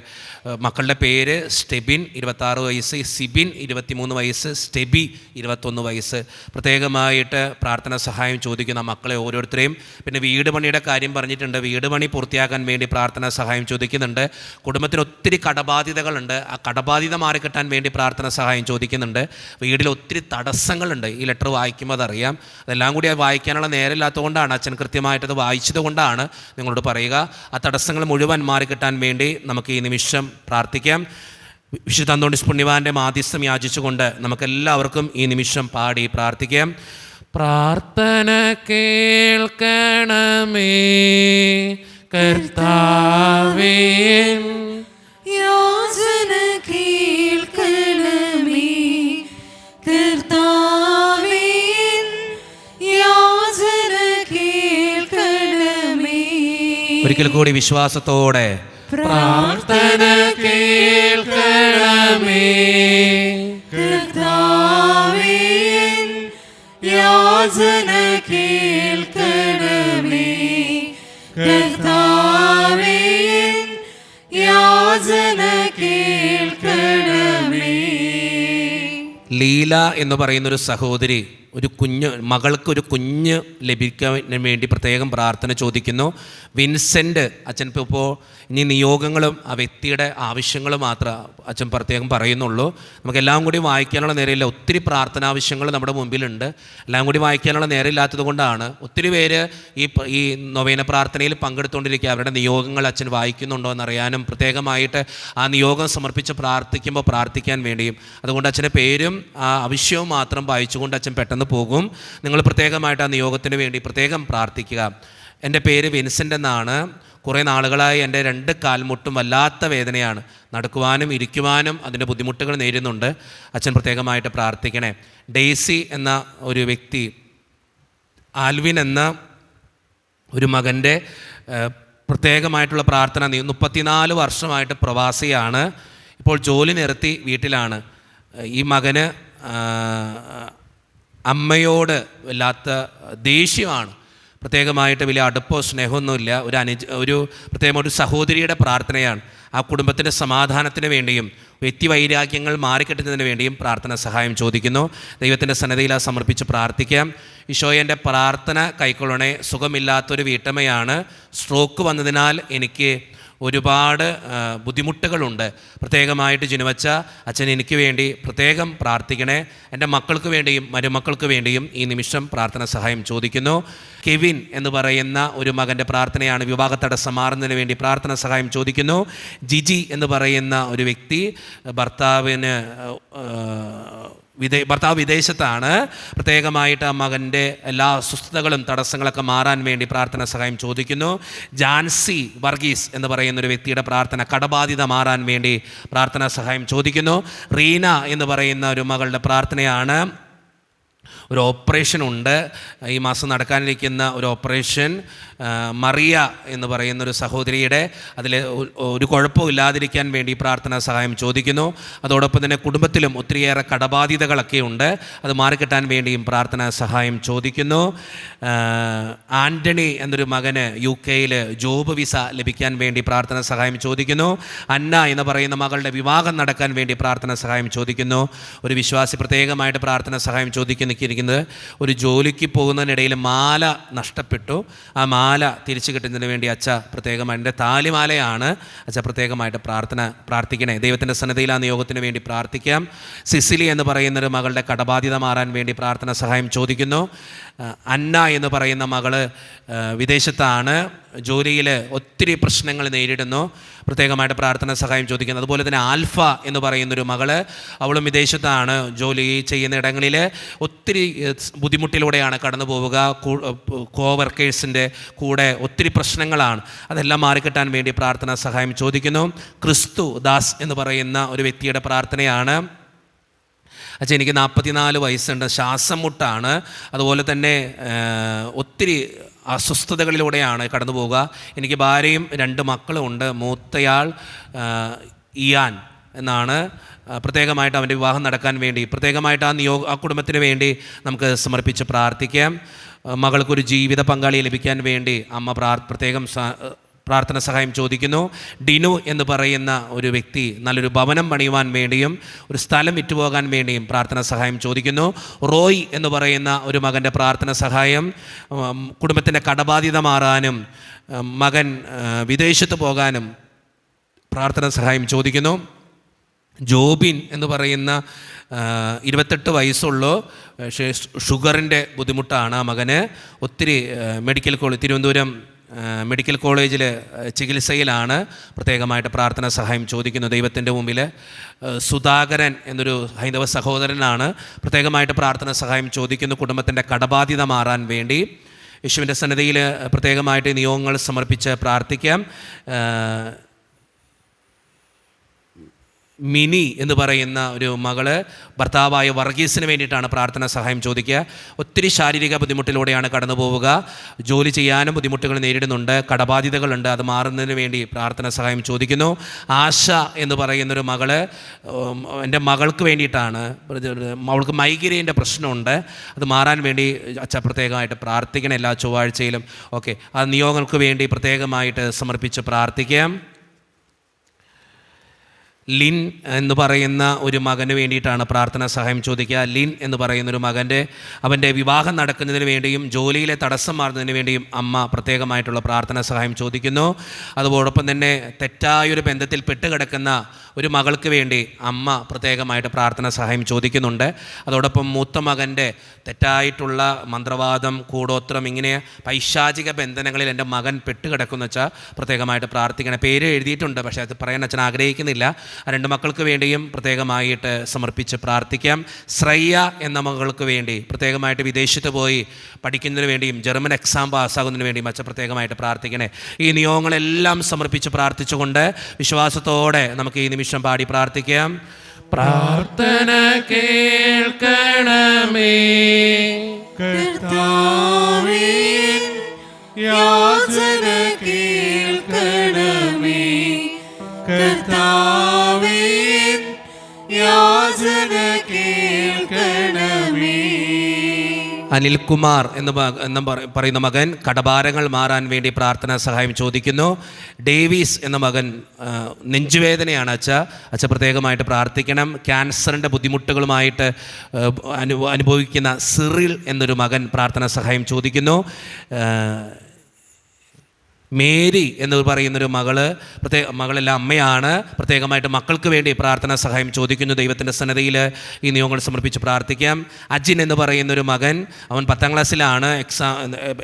മക്കളുടെ പേര് സ്റ്റെബിൻ 26 വയസ്സ്, സിബിൻ 23 വയസ്സ്, സ്റ്റെബി 21 വയസ്സ്. പ്രത്യേകമായിട്ട് പ്രാർത്ഥന സഹായം ചോദിക്കുന്ന മക്കളെ ഓരോരുത്തരെയും. പിന്നെ വീട് പണിയുടെ കാര്യം പറഞ്ഞിട്ടുണ്ട്. വീട് പണി പൂർത്തിയാക്കാൻ വേണ്ടി പ്രാർത്ഥന സഹായം ചോദിക്കുന്നുണ്ട്. കുടുംബത്തിന് ഒത്തിരി കടബാധ്യതകളുണ്ട്. ആ കടബാധ്യത മാറിക്കിട്ടാൻ വേണ്ടി പ്രാർത്ഥന സഹായം ചോദിക്കുന്നുണ്ട്. വീട്ടിൽ ഒത്തിരി തടസ്സങ്ങളുണ്ട്. ഈ ലെറ്റർ വായിക്കുമ്പോൾ അതറിയാം. അതെല്ലാം കൂടി വായിക്കാനുള്ള നേരമില്ലാത്തതുകൊണ്ടാണ് അച്ഛൻ കൃത്യമായിട്ടത് വായിച്ചത് കൊണ്ടാണ് നിങ്ങളോട് പറയുക. ആ തടസ്സങ്ങൾ മുഴുവൻ മാറിക്കിട്ടാൻ വേണ്ടി നമുക്ക് ഈ നിമിഷം പ്രാർത്ഥിക്കാം. വിശുദ്ധ അന്തോണീസ് പുണ്യവാൻ്റെ മാധ്യസ്ഥം യാചിച്ചുകൊണ്ട് നമുക്കെല്ലാവർക്കും ഈ നിമിഷം പാടി പ്രാർത്ഥിക്കാം. പ്രാർത്ഥന കേൾക്കണമേ കർത്താവേ, യാചന കേൾക്കണമേ കർത്താവേ, യാചന കേൾക്കണമേ. ഒരിക്കൽ കൂടി വിശ്വാസത്തോടെ പ്രാർത്ഥന കേൾക്കണമേ കർത്താവേ, യാചന കേൾക്കണമേ കർത്താവേ, യാചന കേൾക്കണമേ. ലീല എന്ന് പറയുന്നൊരു സഹോദരി മകൾക്കൊരു കുഞ്ഞ് ലഭിക്കാൻ വേണ്ടി പ്രത്യേകം പ്രാർത്ഥന ചോദിക്കുന്നു. വിൻസെൻ്റ് അച്ഛൻ ഇപ്പോൾ ഇനി നിയോഗങ്ങളും ആ വ്യക്തിയുടെ ആവശ്യങ്ങളും മാത്രം അച്ഛൻ പ്രത്യേകം പറയുന്നുള്ളൂ. നമുക്കെല്ലാം കൂടി വായിക്കാനുള്ള നേരമില്ല. ഒത്തിരി പ്രാർത്ഥനാവശ്യങ്ങൾ നമ്മുടെ മുമ്പിലുണ്ട്. എല്ലാം കൂടി വായിക്കാനുള്ള നേരമില്ലാത്തത് കൊണ്ടാണ് ഒത്തിരി പേര് ഈ നൊവേന പ്രാർത്ഥനയിൽ പങ്കെടുത്തുകൊണ്ടിരിക്കുക. അവരുടെ നിയോഗങ്ങൾ അച്ഛൻ വായിക്കുന്നുണ്ടോ എന്നറിയാനും പ്രത്യേകമായിട്ട് ആ നിയോഗം സമർപ്പിച്ച് പ്രാർത്ഥിക്കുമ്പോൾ പ്രാർത്ഥിക്കാൻ വേണ്ടിയും. അതുകൊണ്ട് അച്ഛൻ്റെ പേരും ആ ആവശ്യവും മാത്രം വായിച്ചുകൊണ്ട് അച്ഛൻ പെട്ടെന്ന് പോകും. നിങ്ങൾ പ്രത്യേകമായിട്ട് ആ നിയോഗത്തിന് വേണ്ടി പ്രത്യേകം പ്രാർത്ഥിക്കുക. എൻ്റെ പേര് വിൻസെൻ്റ് എന്നാണ്. കുറേ നാളുകളായി എൻ്റെ 2 കാൽമുട്ടും വല്ലാത്ത വേദനയാണ്. നടക്കുവാനും ഇരിക്കുവാനും അതിൻ്റെ ബുദ്ധിമുട്ടുകൾ നേരിടുന്നുണ്ട്. അച്ഛൻ പ്രത്യേകമായിട്ട് പ്രാർത്ഥിക്കണേ. ഡെയ്സി എന്ന ഒരു വ്യക്തി, ആൽവിൻ എന്ന ഒരു മകൻ്റെ പ്രത്യേകമായിട്ടുള്ള പ്രാർത്ഥന. 34 വർഷമായിട്ട് പ്രവാസിയാണ്. ഇപ്പോൾ ജോലി നിർത്തി വീട്ടിലാണ്. ഈ മകന് അമ്മയോട് വല്ലാത്ത ദേഷ്യമാണ്. പ്രത്യേകമായിട്ട് വലിയ അടുപ്പോ സ്നേഹമൊന്നുമില്ല. ഒരു പ്രത്യേകമായിട്ട് ഒരു സഹോദരിയുടെ പ്രാർത്ഥനയാണ്. ആ കുടുംബത്തിൻ്റെ സമാധാനത്തിന് വേണ്ടിയും വ്യക്തിവൈരാഗ്യങ്ങൾ മാറിക്കിട്ടുന്നതിന് വേണ്ടിയും പ്രാർത്ഥന സഹായം ചോദിക്കുന്നു. ദൈവത്തിൻ്റെ സന്നദ്ധയിൽ സമർപ്പിച്ച് പ്രാർത്ഥിക്കാം. ഈശോയെ, എൻ്റെ പ്രാർത്ഥന കൈക്കൊള്ളണേ. സുഖമില്ലാത്തൊരു വീട്ടമ്മയാണ്. സ്ട്രോക്ക് വന്നതിനാൽ എനിക്ക് ഒരുപാട് ബുദ്ധിമുട്ടുകളുണ്ട്. പ്രത്യേകമായിട്ട് ജിനുവച്ച അച്ഛൻ എനിക്ക് വേണ്ടി പ്രത്യേകം പ്രാർത്ഥിക്കണേ. എൻ്റെ മക്കൾക്ക് വേണ്ടിയും മരുമക്കൾക്ക് വേണ്ടിയും ഈ നിമിഷം പ്രാർത്ഥന സഹായം ചോദിക്കുന്നു. കെവിൻ എന്ന് പറയുന്ന ഒരു മകൻ്റെ പ്രാർത്ഥനയാണ്. വിവാഹ തടസ്സം മാറുന്നതിന് വേണ്ടി പ്രാർത്ഥന സഹായം ചോദിക്കുന്നു. ജിജി എന്ന് പറയുന്ന ഒരു വ്യക്തി ഭർത്താവ് വിദേശത്താണ്. പ്രത്യേകമായിട്ട് ആ മകൻ്റെ എല്ലാ അസ്വസ്ഥതകളും തടസ്സങ്ങളൊക്കെ മാറാൻ വേണ്ടി പ്രാർത്ഥന സഹായം ചോദിക്കുന്നു. ജാൻസി വർഗീസ് എന്ന് പറയുന്ന ഒരു വ്യക്തിയുടെ പ്രാർത്ഥന കടബാധ്യത മാറാൻ വേണ്ടി പ്രാർത്ഥന സഹായം ചോദിക്കുന്നു. റീന എന്ന് പറയുന്ന ഒരു മകളുടെ പ്രാർത്ഥനയാണ്. ഒരു ഓപ്പറേഷൻ ഉണ്ട്, ഈ മാസം നടക്കാനിരിക്കുന്ന ഒരു ഓപ്പറേഷൻ. മറിയ എന്ന് പറയുന്നൊരു സഹോദരിയുടെ അതിൽ ഒരു കുഴപ്പവും ഇല്ലാതിരിക്കാൻ വേണ്ടി പ്രാർത്ഥന സഹായം ചോദിക്കുന്നു. അതോടൊപ്പം തന്നെ കുടുംബത്തിലും ഒത്തിരിയേറെ കടബാധ്യതകളൊക്കെ ഉണ്ട്, അത് മാറിക്കിട്ടാൻ വേണ്ടിയും പ്രാർത്ഥന സഹായം ചോദിക്കുന്നു. ആൻ്റണി എന്നൊരു മകന് UK ജോബ് വിസ ലഭിക്കാൻ വേണ്ടി പ്രാർത്ഥന സഹായം ചോദിക്കുന്നു. അന്ന എന്ന് പറയുന്ന മകളുടെ വിവാഹം നടക്കാൻ വേണ്ടി പ്രാർത്ഥന സഹായം ചോദിക്കുന്നു. ഒരു വിശ്വാസി പ്രത്യേകമായിട്ട് പ്രാർത്ഥന സഹായം ചോദിക്കുന്നത് ഒരു ജോലിക്ക് പോകുന്നതിനിടയിൽ മാല നഷ്ടപ്പെട്ടു. ആ മാല തിരിച്ചു കിട്ടുന്നതിന് വേണ്ടി അച്ഛ പ്രത്യേകമായി, എൻ്റെ താലിമാലയാണ് അച്ഛ, പ്രത്യേകമായിട്ട് പ്രാർത്ഥിക്കണേ. ദൈവത്തിൻ്റെ സന്നിധിയിൽ ആ നിയോഗത്തിന് വേണ്ടി പ്രാർത്ഥിക്കാം. സിസിലി എന്ന് പറയുന്നൊരു മകളുടെ കടബാധ്യത മാറാൻ വേണ്ടി പ്രാർത്ഥന സഹായം ചോദിക്കുന്നു. അന്ന എന്ന് പറയുന്ന മകള് വിദേശത്താണ്, ജോലിയിൽ ഒത്തിരി പ്രശ്നങ്ങൾ നേരിടുന്നു, പ്രത്യേകമായിട്ട് പ്രാർത്ഥന സഹായം ചോദിക്കുന്നു. അതുപോലെ തന്നെ ആൽഫ എന്ന് പറയുന്നൊരു മകള്, അവളും വിദേശത്താണ്, ജോലി ചെയ്യുന്ന ഇടങ്ങളിൽ ഒത്തിരി ബുദ്ധിമുട്ടിലൂടെയാണ് കടന്നു പോവുക. കോവർക്കേഴ്സിൻ്റെ കൂടെ ഒത്തിരി പ്രശ്നങ്ങളാണ്, അതെല്ലാം മാറിക്കിട്ടാൻ വേണ്ടി പ്രാർത്ഥന സഹായം ചോദിക്കുന്നു. ക്രിസ്തു ദാസ് എന്ന് പറയുന്ന ഒരു വ്യക്തിയുടെ പ്രാർത്ഥനയാണ്. അച്ഛൻ എനിക്ക് 44 വയസ്സുണ്ട്, ശ്വാസം മുട്ടാണ്, അതുപോലെ തന്നെ ഒത്തിരി അസ്വസ്ഥതകളിലൂടെയാണ് കടന്നു പോവുക. എനിക്ക് ഭാര്യയും 2 മക്കളും ഉണ്ട്. മൂത്തയാൾ ഇയാൻ എന്നാണ്. പ്രത്യേകമായിട്ട് അവൻ്റെ വിവാഹം നടക്കാൻ വേണ്ടി പ്രത്യേകമായിട്ട് ആ കുടുംബത്തിന് വേണ്ടി നമുക്ക് സമർപ്പിച്ച് പ്രാർത്ഥിക്കാം. മകൾക്കൊരു ജീവിത പങ്കാളിയെ ലഭിക്കാൻ വേണ്ടി അമ്മ പ്രത്യേകം പ്രാർത്ഥന സഹായം ചോദിക്കുന്നു. ഡിനു എന്ന് പറയുന്ന ഒരു വ്യക്തി നല്ലൊരു ഭവനം പണിയുവാൻ വേണ്ടിയും ഒരു സ്ഥലം വിറ്റുപോകാൻ വേണ്ടിയും പ്രാർത്ഥന സഹായം ചോദിക്കുന്നു. റോയ് എന്ന് പറയുന്ന ഒരു മകൻ്റെ പ്രാർത്ഥന സഹായം കുടുംബത്തിൻ്റെ കടബാധ്യത മാറാനും മകൻ വിദേശത്ത് പോകാനും പ്രാർത്ഥന സഹായം ചോദിക്കുന്നു. ജോബിൻ എന്ന് പറയുന്ന 28 വയസ്സുള്ളൂ, പക്ഷേ ഷുഗറിൻ്റെ ബുദ്ധിമുട്ടാണ് ആ മകന്. ഒത്തിരി മെഡിക്കൽ കോളേജ്, തിരുവനന്തപുരം മെഡിക്കൽ കോളേജിൽ ചികിത്സയിലാണ്. പ്രത്യേകമായിട്ട് പ്രാർത്ഥന സഹായം ചോദിക്കുന്നു ദൈവത്തിൻ്റെ മുമ്പിൽ. സുധാകരൻ എന്നൊരു ഹൈന്ദവ സഹോദരനാണ്, പ്രത്യേകമായിട്ട് പ്രാർത്ഥന സഹായം ചോദിക്കുന്നു കുടുംബത്തിൻ്റെ കടബാധ്യത മാറാൻ വേണ്ടി. യേശുവിൻ്റെ സന്നിധിയിൽ പ്രത്യേകമായിട്ട് നിയോഗങ്ങൾ സമർപ്പിച്ച് പ്രാർത്ഥിക്കാം. മിനി എന്ന് പറയുന്ന ഒരു മകള് ഭർത്താവായ വർഗീസിന് വേണ്ടിയിട്ടാണ് പ്രാർത്ഥന സഹായം ചോദിക്കുക. ഒത്തിരി ശാരീരിക ബുദ്ധിമുട്ടിലൂടെയാണ് കടന്നു പോവുക, ജോലി ചെയ്യാനും ബുദ്ധിമുട്ടുകൾ നേരിടുന്നുണ്ട്, കടബാധ്യതകളുണ്ട്, അത് മാറുന്നതിന് വേണ്ടി പ്രാർത്ഥന സഹായം ചോദിക്കുന്നു. ആശ എന്ന് പറയുന്നൊരു മകള്, എൻ്റെ മകൾക്ക് വേണ്ടിയിട്ടാണ്, അവൾക്ക് മൈഗ്രെയിൻ്റെ പ്രശ്നമുണ്ട്, അത് മാറാൻ വേണ്ടി അച്ഛ പ്രത്യേകമായിട്ട് പ്രാർത്ഥിക്കണം എല്ലാ ചൊവ്വാഴ്ചയിലും. ഓക്കെ, ആ നിയോഗങ്ങൾക്ക് വേണ്ടി പ്രത്യേകമായിട്ട് സമർപ്പിച്ച് പ്രാർത്ഥിക്കാം. ലിൻ എന്ന് പറയുന്ന ഒരു മകന് വേണ്ടിയിട്ടാണ് പ്രാർത്ഥന സഹായം ചോദിക്കുക. ലിൻ എന്ന് പറയുന്നൊരു അവൻ്റെ വിവാഹം നടക്കുന്നതിന് വേണ്ടിയും ജോലിയിലെ തടസ്സം മാറുന്നതിന് വേണ്ടിയും അമ്മ പ്രത്യേകമായിട്ടുള്ള പ്രാർത്ഥന സഹായം ചോദിക്കുന്നു. അതോടൊപ്പം തന്നെ തെറ്റായൊരു ബന്ധത്തിൽ പെട്ടുകിടക്കുന്ന ഒരു മകൾക്ക് വേണ്ടി അമ്മ പ്രത്യേകമായിട്ട് പ്രാർത്ഥന സഹായം ചോദിക്കുന്നുണ്ട്. അതോടൊപ്പം മൂത്ത മകൻ്റെ തെറ്റായിട്ടുള്ള മന്ത്രവാദം, കൂടോത്രം, ഇങ്ങനെ പൈശാചിക ബന്ധനങ്ങളിൽ എൻ്റെ മകൻ പെട്ടുകിടക്കുന്ന വെച്ചാൽ പ്രത്യേകമായിട്ട് പ്രാർത്ഥിക്കണം. പേര് എഴുതിയിട്ടുണ്ട്, പക്ഷേ അത് പറയാൻ അച്ഛൻ ആഗ്രഹിക്കുന്നില്ല. ആ 2 മക്കൾക്ക് വേണ്ടിയും പ്രത്യേകമായിട്ട് സമർപ്പിച്ച് പ്രാർത്ഥിക്കാം. ശ്രയ്യ എന്ന മകൾക്ക് വേണ്ടി പ്രത്യേകമായിട്ട് വിദേശത്ത് പോയി പഠിക്കുന്നതിന് വേണ്ടിയും ജർമ്മൻ എക്സാം പാസ്സാകുന്നതിന് വേണ്ടിയും അച്ഛൻ പ്രത്യേകമായിട്ട് പ്രാർത്ഥിക്കണേ. ഈ നിയോഗങ്ങളെല്ലാം സമർപ്പിച്ച് പ്രാർത്ഥിച്ചുകൊണ്ട് വിശ്വാസത്തോടെ നമുക്ക് ഈ നിമിഷം പാടി പ്രാർത്ഥിക്കാം. പ്രാർത്ഥന കേൾക്കണമേ കർത്താവേ, യാചന കേൾക്കണമേ കർത്താവേ, യാചന കേൾക്കണമേ. അനിൽകുമാർ എന്ന് പറയുന്ന മകൻ കടഭാരങ്ങൾ മാറാൻ വേണ്ടി പ്രാർത്ഥന സഹായം ചോദിക്കുന്നു. ഡേവിസ് എന്ന മകൻ നെഞ്ചുവേദനയാണ് അച്ഛ പ്രത്യേകമായിട്ട് പ്രാർത്ഥിക്കണം. ക്യാൻസറിൻ്റെ ബുദ്ധിമുട്ടുകളുമായിട്ട് അനുഭവിക്കുന്ന സിറിൽ എന്നൊരു മകൻ പ്രാർത്ഥന സഹായം ചോദിക്കുന്നു. മേരി എന്ന് പറയുന്നൊരു മകളല്ല അമ്മയാണ്. പ്രത്യേകമായിട്ട് മക്കൾക്ക് വേണ്ടി പ്രാർത്ഥനാ സഹായം ചോദിക്കുന്നു. ദൈവത്തിൻ്റെ സന്നിധിയിൽ ഈ നിയോഗങ്ങൾ സമർപ്പിച്ച് പ്രാർത്ഥിക്കാം. അജിൻ എന്ന് പറയുന്നൊരു മകൻ, അവൻ 10ാം ക്ലാസ്സിലാണ്.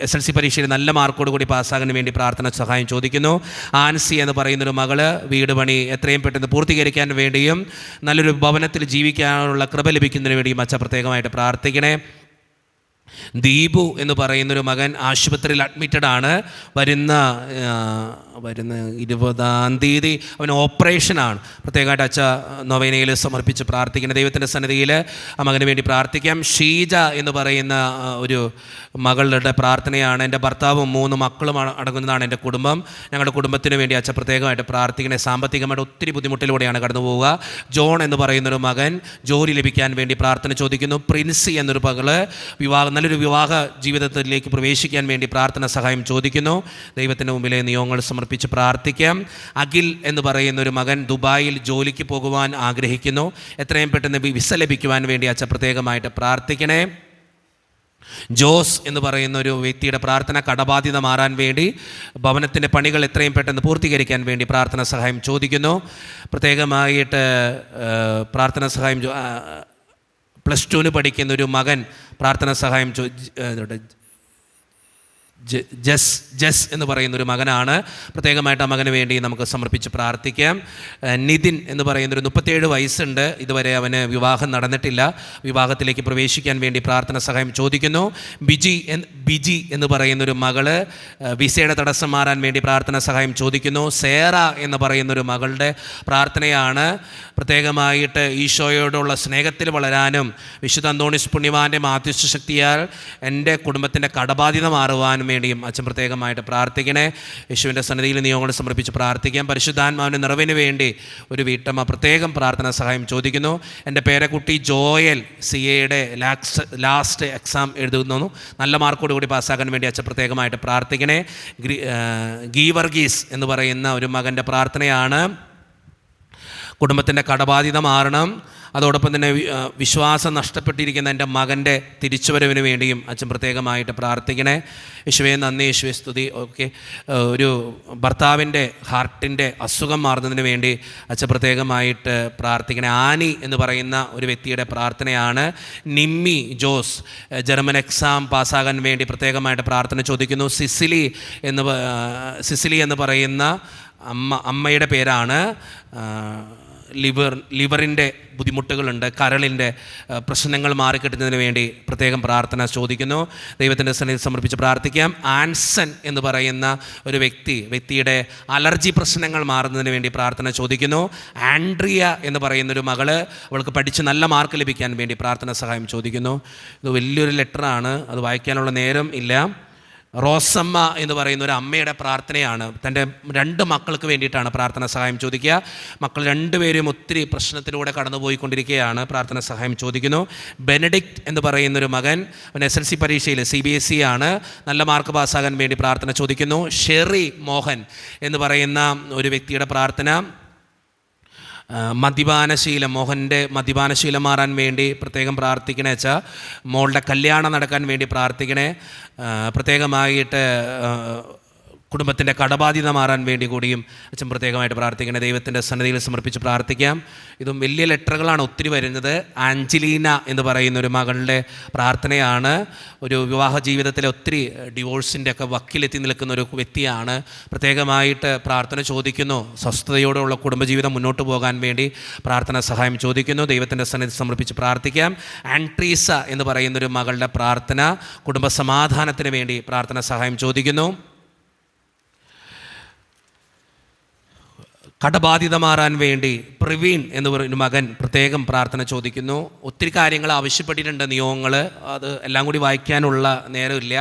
SLC പരീക്ഷയിൽ നല്ല മാർക്കോട് കൂടി പാസ്സാകാൻ വേണ്ടി പ്രാർത്ഥന സഹായം ചോദിക്കുന്നു. ആൻസി എന്ന് പറയുന്നൊരു മകള് വീട് പണി എത്രയും പെട്ടെന്ന് പൂർത്തീകരിക്കാൻ വേണ്ടിയും നല്ലൊരു ഭവനത്തിൽ ജീവിക്കാനുള്ള കൃപ ലഭിക്കുന്നതിന് വേണ്ടിയും അച്ഛ പ്രത്യേകമായിട്ട് പ്രാർത്ഥിക്കണേ. ദീപു എന്ന് പറയുന്നൊരു മകൻ ആശുപത്രിയിൽ അഡ്മിറ്റഡാണ്. വരുന്ന 20-ാം തീയതി അവന് ഓപ്പറേഷനാണ്. പ്രത്യേകമായിട്ട് അച്ഛ നൊവേനയിൽ സമർപ്പിച്ച് പ്രാർത്ഥിക്കണം. ദൈവത്തിൻ്റെ സന്നിധിയിൽ ആ മകന് വേണ്ടി പ്രാർത്ഥിക്കാം. ഷീജ എന്ന് പറയുന്ന ഒരു മകളുടെ പ്രാർത്ഥനയാണ്. എൻ്റെ ഭർത്താവും 3 മക്കളും അടങ്ങുന്നതാണ് എൻ്റെ കുടുംബം. ഞങ്ങളുടെ കുടുംബത്തിന് വേണ്ടി അച്ഛ പ്രത്യേകമായിട്ട് പ്രാർത്ഥിക്കണേ. സാമ്പത്തികമായിട്ട് ഒത്തിരി ബുദ്ധിമുട്ടിലൂടെയാണ് കടന്നു പോവുക. ജോൺ എന്ന് പറയുന്നൊരു മകൻ ജോലി ലഭിക്കാൻ വേണ്ടി പ്രാർത്ഥന ചോദിക്കുന്നു. പ്രിൻസി എന്നൊരു മകള് നല്ലൊരു വിവാഹ ജീവിതത്തിലേക്ക് പ്രവേശിക്കാൻ വേണ്ടി പ്രാർത്ഥന സഹായം ചോദിക്കുന്നു. ദൈവത്തിൻ്റെ മുമ്പിലെ നിയോഗങ്ങൾ സമർപ്പിച്ച് പ്രാർത്ഥിക്കാം. അഖിൽ എന്ന് പറയുന്ന ഒരു മകൻ ദുബായിൽ ജോലിക്ക് പോകുവാൻ ആഗ്രഹിക്കുന്നു. എത്രയും പെട്ടെന്ന് വിസ ലഭിക്കുവാൻ വേണ്ടി അച്ഛ പ്രത്യേകമായിട്ട് പ്രാർത്ഥിക്കണേ. ജോസ് എന്ന് പറയുന്ന ഒരു വ്യക്തിയുടെ പ്രാർത്ഥന കടബാധ്യത മാറാൻ വേണ്ടി, ഭവനത്തിൻ്റെ പണികൾ എത്രയും പെട്ടെന്ന് പൂർത്തീകരിക്കാൻ വേണ്ടി പ്രാർത്ഥന സഹായം ചോദിക്കുന്നു. പ്രത്യേകമായിട്ട് പ്രാർത്ഥന സഹായം +2 പഠിക്കുന്ന ഒരു മകൻ പ്രാർത്ഥന സഹായം ജസ് എന്ന് പറയുന്നൊരു മകനാണ്. പ്രത്യേകമായിട്ട് ആ മകന് വേണ്ടി നമുക്ക് സമർപ്പിച്ച് പ്രാർത്ഥിക്കാം. നിതിൻ എന്ന് പറയുന്നൊരു 37 വയസ്സുണ്ട്. ഇതുവരെ അവന് വിവാഹം നടന്നിട്ടില്ല. വിവാഹത്തിലേക്ക് പ്രവേശിക്കാൻ വേണ്ടി പ്രാർത്ഥന സഹായം ചോദിക്കുന്നു. ബിജി എന്ന് പറയുന്നൊരു മകള് വിസയുടെ തടസ്സം മാറാൻ വേണ്ടി പ്രാർത്ഥന സഹായം ചോദിക്കുന്നു. സേറ എന്ന് പറയുന്നൊരു മകളുടെ പ്രാർത്ഥനയാണ്. പ്രത്യേകമായിട്ട് ഈശോയോടുള്ള സ്നേഹത്തിൽ വളരാനും വിശുദ്ധ അന്തോണീസ് പുണ്യവാൻ്റെ മാധ്യസ്ഥ ശക്തിയാൽ എൻ്റെ കുടുംബത്തിൻ്റെ കടബാധ്യത മാറുവാനും വേണ്ടിയും അച്ഛൻ പ്രത്യേകമായിട്ട് പ്രാർത്ഥിക്കണേ. യേശുവിൻ്റെ സന്നിധിയിൽ നിയോഗങ്ങൾ സമർപ്പിച്ച് പ്രാർത്ഥിക്കാം. പരിശുദ്ധാത്മാവിൻ്റെ നിറവിന് വേണ്ടി ഒരു വീട്ടമ്മ പ്രത്യേകം പ്രാർത്ഥനാ സഹായം ചോദിക്കുന്നു. എൻ്റെ പേരക്കുട്ടി ജോയൽ CAയുടെ ലാസ്റ്റ് എക്സാം എഴുതുന്നു. നല്ല മാർക്കോട് കൂടി പാസ്സാക്കാൻ വേണ്ടി അച്ഛൻ പ്രത്യേകമായിട്ട് പ്രാർത്ഥിക്കണേ. ഗീവർഗീസ് എന്ന് പറയുന്ന ഒരു മകൻ്റെ പ്രാർത്ഥനയാണ്. കുടുംബത്തിൻ്റെ കടബാധ്യത മാറണം. അതോടൊപ്പം തന്നെ വിശ്വാസം നഷ്ടപ്പെട്ടിരിക്കുന്ന എൻ്റെ മകൻ്റെ തിരിച്ചുവരവിന് വേണ്ടിയും അച്ഛൻ പ്രത്യേകമായിട്ട് പ്രാർത്ഥിക്കണേ. യേശുവേ നന്ദി, യേശുവേ സ്തുതി. ഓക്കെ, ഒരു ഭർത്താവിൻ്റെ ഹാർട്ടിൻ്റെ അസുഖം മാറുന്നതിന് വേണ്ടി അച്ഛൻ പ്രത്യേകമായിട്ട് പ്രാർത്ഥിക്കണേ. ആനി എന്ന് പറയുന്ന ഒരു വ്യക്തിയുടെ പ്രാർത്ഥനയാണ്. നിമ്മി ജോസ് ജർമ്മൻ എക്സാം പാസ്സാകാൻ വേണ്ടി പ്രത്യേകമായിട്ട് പ്രാർത്ഥന ചോദിക്കുന്നു. സിസിലി എന്ന് പറയുന്ന അമ്മയുടെ പേരാണ്. ലിവറിൻ്റെ ബുദ്ധിമുട്ടുകളുണ്ട്, കരളിൻ്റെ പ്രശ്നങ്ങൾ മാറിക്കിട്ടുന്നതിന് വേണ്ടി പ്രത്യേകം പ്രാർത്ഥന ചോദിക്കുന്നു. ദൈവത്തിൻ്റെ സന്നിധിയിൽ സമർപ്പിച്ച് പ്രാർത്ഥിക്കാം. ആൻസൺ എന്ന് പറയുന്ന ഒരു വ്യക്തിയുടെ അലർജി പ്രശ്നങ്ങൾ മാറുന്നതിന് വേണ്ടി പ്രാർത്ഥന ചോദിക്കുന്നു. ആൻഡ്രിയ എന്ന് പറയുന്നൊരു മകള്, അവൾക്ക് പഠിച്ച് നല്ല മാർക്ക് ലഭിക്കാൻ വേണ്ടി പ്രാർത്ഥന സഹായം ചോദിക്കുന്നു. ഇത് വലിയൊരു ലെറ്ററാണ്, അത് വായിക്കാനുള്ള നേരം ഇല്ല. റോസമ്മ എന്ന് പറയുന്ന ഒരു അമ്മയുടെ പ്രാർത്ഥനയാണ്. തൻ്റെ 2 മക്കൾക്ക് വേണ്ടിയിട്ടാണ് പ്രാർത്ഥന സഹായം ചോദിക്കുക. മക്കൾ 2 പേരും ഒത്തിരി പ്രശ്നത്തിലൂടെ കടന്നുപോയിക്കൊണ്ടിരിക്കുകയാണ്. പ്രാർത്ഥന സഹായം ചോദിക്കുന്നു. ബെനഡിക്റ്റ് എന്ന് പറയുന്നൊരു മകൻ, അവൻ SLC പരീക്ഷയിൽ CBSE ആണ്. നല്ല മാർക്ക് പാസ്സാകാൻ വേണ്ടി പ്രാർത്ഥന ചോദിക്കുന്നു. ഷെറി മോഹൻ എന്ന് പറയുന്ന ഒരു വ്യക്തിയുടെ പ്രാർത്ഥന മോഹൻ്റെ മദ്യപാനശീലം മാറാൻ വേണ്ടി പ്രത്യേകം പ്രാർത്ഥിക്കണേ. വെച്ചാൽ മോളുടെ കല്യാണം നടക്കാൻ വേണ്ടി പ്രാർത്ഥിക്കണേ. പ്രത്യേകമായിട്ട് കുടുംബത്തിൻ്റെ കടബാധ്യത മാറാൻ വേണ്ടി കൂടിയും അച്ഛൻ പ്രത്യേകമായിട്ട് പ്രാർത്ഥിക്കണേ. ദൈവത്തിൻ്റെ സന്നിധിയിൽ സമർപ്പിച്ച് പ്രാർത്ഥിക്കാം. ഇതും വലിയ ലെറ്ററുകളാണ് ഒത്തിരി വരുന്നത്. ആഞ്ചലീന എന്ന് പറയുന്ന ഒരു മകളുടെ പ്രാർത്ഥനയാണ്. ഒരു വിവാഹ ജീവിതത്തിലെ ഒത്തിരി ഡിവോഴ്സിൻ്റെ ഒക്കെ വക്കിലെത്തി നിൽക്കുന്ന ഒരു വ്യക്തിയാണ്. പ്രത്യേകമായിട്ട് പ്രാർത്ഥന ചോദിക്കുന്നു. സ്വസ്ഥതയോടുള്ള കുടുംബജീവിതം മുന്നോട്ട് പോകാൻ വേണ്ടി പ്രാർത്ഥന സഹായം ചോദിക്കുന്നു. ദൈവത്തിൻ്റെ സന്നിധി സമർപ്പിച്ച് പ്രാർത്ഥിക്കാം. ആൻട്രീസ എന്ന് പറയുന്നൊരു മകളുടെ പ്രാർത്ഥന കുടുംബസമാധാനത്തിന് വേണ്ടി പ്രാർത്ഥന സഹായം ചോദിക്കുന്നു. കടബാധ്യത മാറാൻ വേണ്ടി പ്രവീൺ എന്ന് പറയുന്ന മകൻ പ്രത്യേകം പ്രാർത്ഥന ചോദിക്കുന്നു. ഒത്തിരി കാര്യങ്ങൾ ആവശ്യപ്പെട്ടിട്ടുണ്ട്, നിയോഗങ്ങൾ, അത് എല്ലാം കൂടി വായിക്കാനുള്ള നേരമില്ല.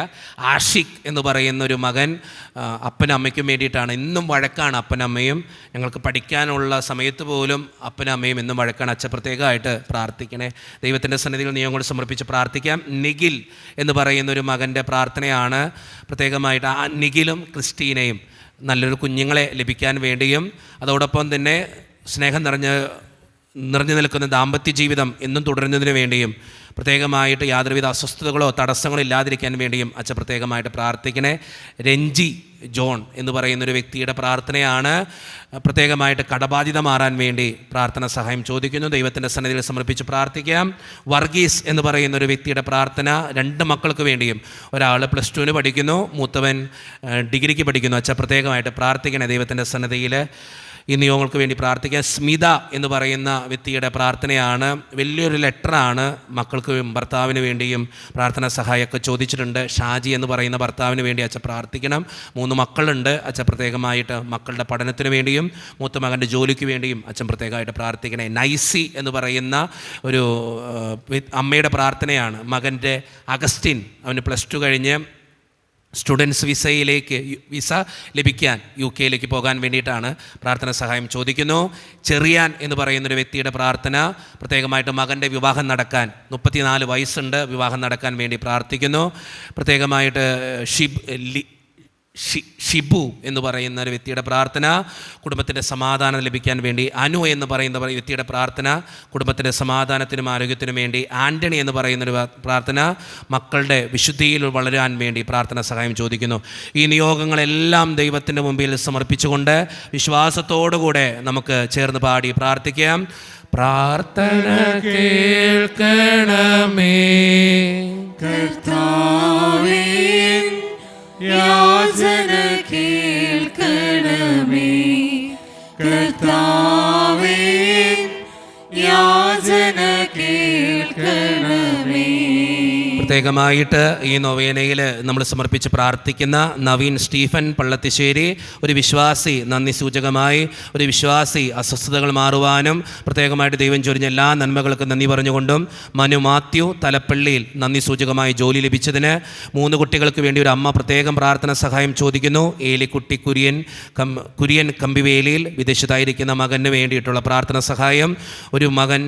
ആഷിഖ് എന്ന് പറയുന്ന ഒരു മകൻ അപ്പനും അമ്മയ്ക്കും വേണ്ടിയിട്ടാണ്. ഇന്നും വഴക്കാണ് അപ്പനമ്മയും. ഞങ്ങൾക്ക് പഠിക്കാനുള്ള സമയത്ത് പോലും അപ്പനും അമ്മയും എന്നും വഴക്കാണ്. അച്ഛൻ പ്രത്യേകമായിട്ട് പ്രാർത്ഥിക്കണേ. ദൈവത്തിൻ്റെ സന്നിധിയിൽ നിയോഗങ്ങൾ സമർപ്പിച്ച് പ്രാർത്ഥിക്കാം. നിഖിൽ എന്ന് പറയുന്ന ഒരു മകൻ്റെ പ്രാർത്ഥനയാണ്. പ്രത്യേകമായിട്ട് ആ നിഖിലും ക്രിസ്റ്റീനയും നല്ലൊരു കുഞ്ഞുങ്ങളെ ലഭിക്കാൻ വേണ്ടിയും അതോടൊപ്പം തന്നെ സ്നേഹം നിറഞ്ഞ നിറഞ്ഞു നിൽക്കുന്ന ദാമ്പത്യ ജീവിതം എന്നും തുടരുന്നതിന് വേണ്ടിയും പ്രത്യേകമായിട്ട് യാതൊരുവിധ അസ്വസ്ഥതകളോ തടസ്സങ്ങളോ ഇല്ലാതിരിക്കാൻ വേണ്ടിയും അച്ഛൻ പ്രത്യേകമായിട്ട് പ്രാർത്ഥിക്കണേ. രഞ്ജി ജോൺ എന്ന് പറയുന്നൊരു വ്യക്തിയുടെ പ്രാർത്ഥനയാണ്. പ്രത്യേകമായിട്ട് കടബാധ്യത മാറാൻ വേണ്ടി പ്രാർത്ഥന സഹായം ചോദിക്കുന്നു. ദൈവത്തിൻ്റെ സന്നിധിയിൽ സമർപ്പിച്ച് പ്രാർത്ഥിക്കാം. വർഗീസ് എന്ന് പറയുന്നൊരു വ്യക്തിയുടെ പ്രാർത്ഥന 2 മക്കൾക്ക് വേണ്ടിയും. ഒരാൾ +2 പഠിക്കുന്നു, മൂത്തവൻ ഡിഗ്രിക്ക് പഠിക്കുന്നു. അച്ഛൻ പ്രത്യേകമായിട്ട് പ്രാർത്ഥിക്കണേ ദൈവത്തിൻ്റെ സന്നിധിയിൽ. ഈ നിയോഗങ്ങൾക്ക് വേണ്ടി പ്രാർത്ഥിക്കാം. സ്മിത എന്ന് പറയുന്ന വ്യക്തിയുടെ പ്രാർത്ഥനയാണ്. വലിയൊരു ലെറ്ററാണ്. മക്കൾക്ക് ഭർത്താവിന് വേണ്ടിയും പ്രാർത്ഥന സഹായമൊക്കെ ചോദിച്ചിട്ടുണ്ട്. ഷാജി എന്ന് പറയുന്ന ഭർത്താവിന് വേണ്ടി അച്ഛൻ പ്രാർത്ഥിക്കണം. 3 മക്കളുണ്ട്. അച്ഛൻ പ്രത്യേകമായിട്ട് മക്കളുടെ പഠനത്തിന് വേണ്ടിയും മൂത്ത മകൻ്റെ ജോലിക്ക് വേണ്ടിയും അച്ഛൻ പ്രത്യേകമായിട്ട് പ്രാർത്ഥിക്കണേ. നൈസി എന്ന് പറയുന്ന ഒരു അമ്മയുടെ പ്രാർത്ഥനയാണ്. മകൻ്റെ അഗസ്റ്റിൻ, അവന് +2 കഴിഞ്ഞ് സ്റ്റുഡൻസ് വിസ ലഭിക്കാൻ UK പോകാൻ വേണ്ടിയിട്ടാണ് പ്രാർത്ഥന സഹായം ചോദിക്കുന്നു. ചെറിയാൻ എന്ന് പറയുന്നൊരു വ്യക്തിയുടെ പ്രാർത്ഥന പ്രത്യേകമായിട്ട് മകൻ്റെ വിവാഹം നടക്കാൻ 34 വയസ്സുണ്ട്, വിവാഹം നടക്കാൻ വേണ്ടി പ്രാർത്ഥിക്കുന്നു. പ്രത്യേകമായിട്ട് ഷിബു എന്ന് പറയുന്ന ഒരു വ്യക്തിയുടെ പ്രാർത്ഥന കുടുംബത്തിൻ്റെ സമാധാനം ലഭിക്കാൻ വേണ്ടി. അനു എന്ന് പറയുന്ന വ്യക്തിയുടെ പ്രാർത്ഥന കുടുംബത്തിൻ്റെ സമാധാനത്തിനും ആരോഗ്യത്തിനും വേണ്ടി. ആൻ്റണി എന്ന് പറയുന്നൊരു പ്രാർത്ഥന മക്കളുടെ വിശുദ്ധിയിൽ വളരാൻ വേണ്ടി പ്രാർത്ഥന സഹായം ചോദിക്കുന്നു. ഈ നിയോഗങ്ങളെല്ലാം ദൈവത്തിൻ്റെ മുമ്പിൽ സമർപ്പിച്ചുകൊണ്ട് വിശ്വാസത്തോടുകൂടെ നമുക്ക് ചേർന്ന് പാടി പ്രാർത്ഥിക്കാം. പ്രാർത്ഥന കേൾക്കണമേ കർത്താവേ, യാചന കേൾക്കണമേ കർത്താവേ, യാചന കേൾക്കണമേ. പ്രത്യേകമായിട്ട് ഈ നൊവേനയിൽ നമ്മൾ സമർപ്പിച്ച് പ്രാർത്ഥിക്കുന്ന നവീൻ സ്റ്റീഫൻ പള്ളത്തിശ്ശേരി, ഒരു വിശ്വാസി, നന്ദി സൂചകമായി ഒരു വിശ്വാസി അസ്വസ്ഥതകൾ മാറുവാനും പ്രത്യേകമായിട്ട് ദൈവം ചൊരിഞ്ഞ എല്ലാ നന്മകൾക്കും നന്ദി പറഞ്ഞുകൊണ്ടും. മനു മാത്യു തലപ്പള്ളിയിൽ നന്ദി സൂചകമായി ജോലി ലഭിച്ചതിന്. 3 കുട്ടികൾക്ക് വേണ്ടി ഒരു അമ്മ പ്രത്യേകം പ്രാർത്ഥന സഹായം ചോദിക്കുന്നു. ഏലിക്കുട്ടി കുര്യൻ കമ്പിവേലിയിൽ വിദേശത്തായിരിക്കുന്ന മകന് വേണ്ടിയിട്ടുള്ള പ്രാർത്ഥന സഹായം. ഒരു മകൻ,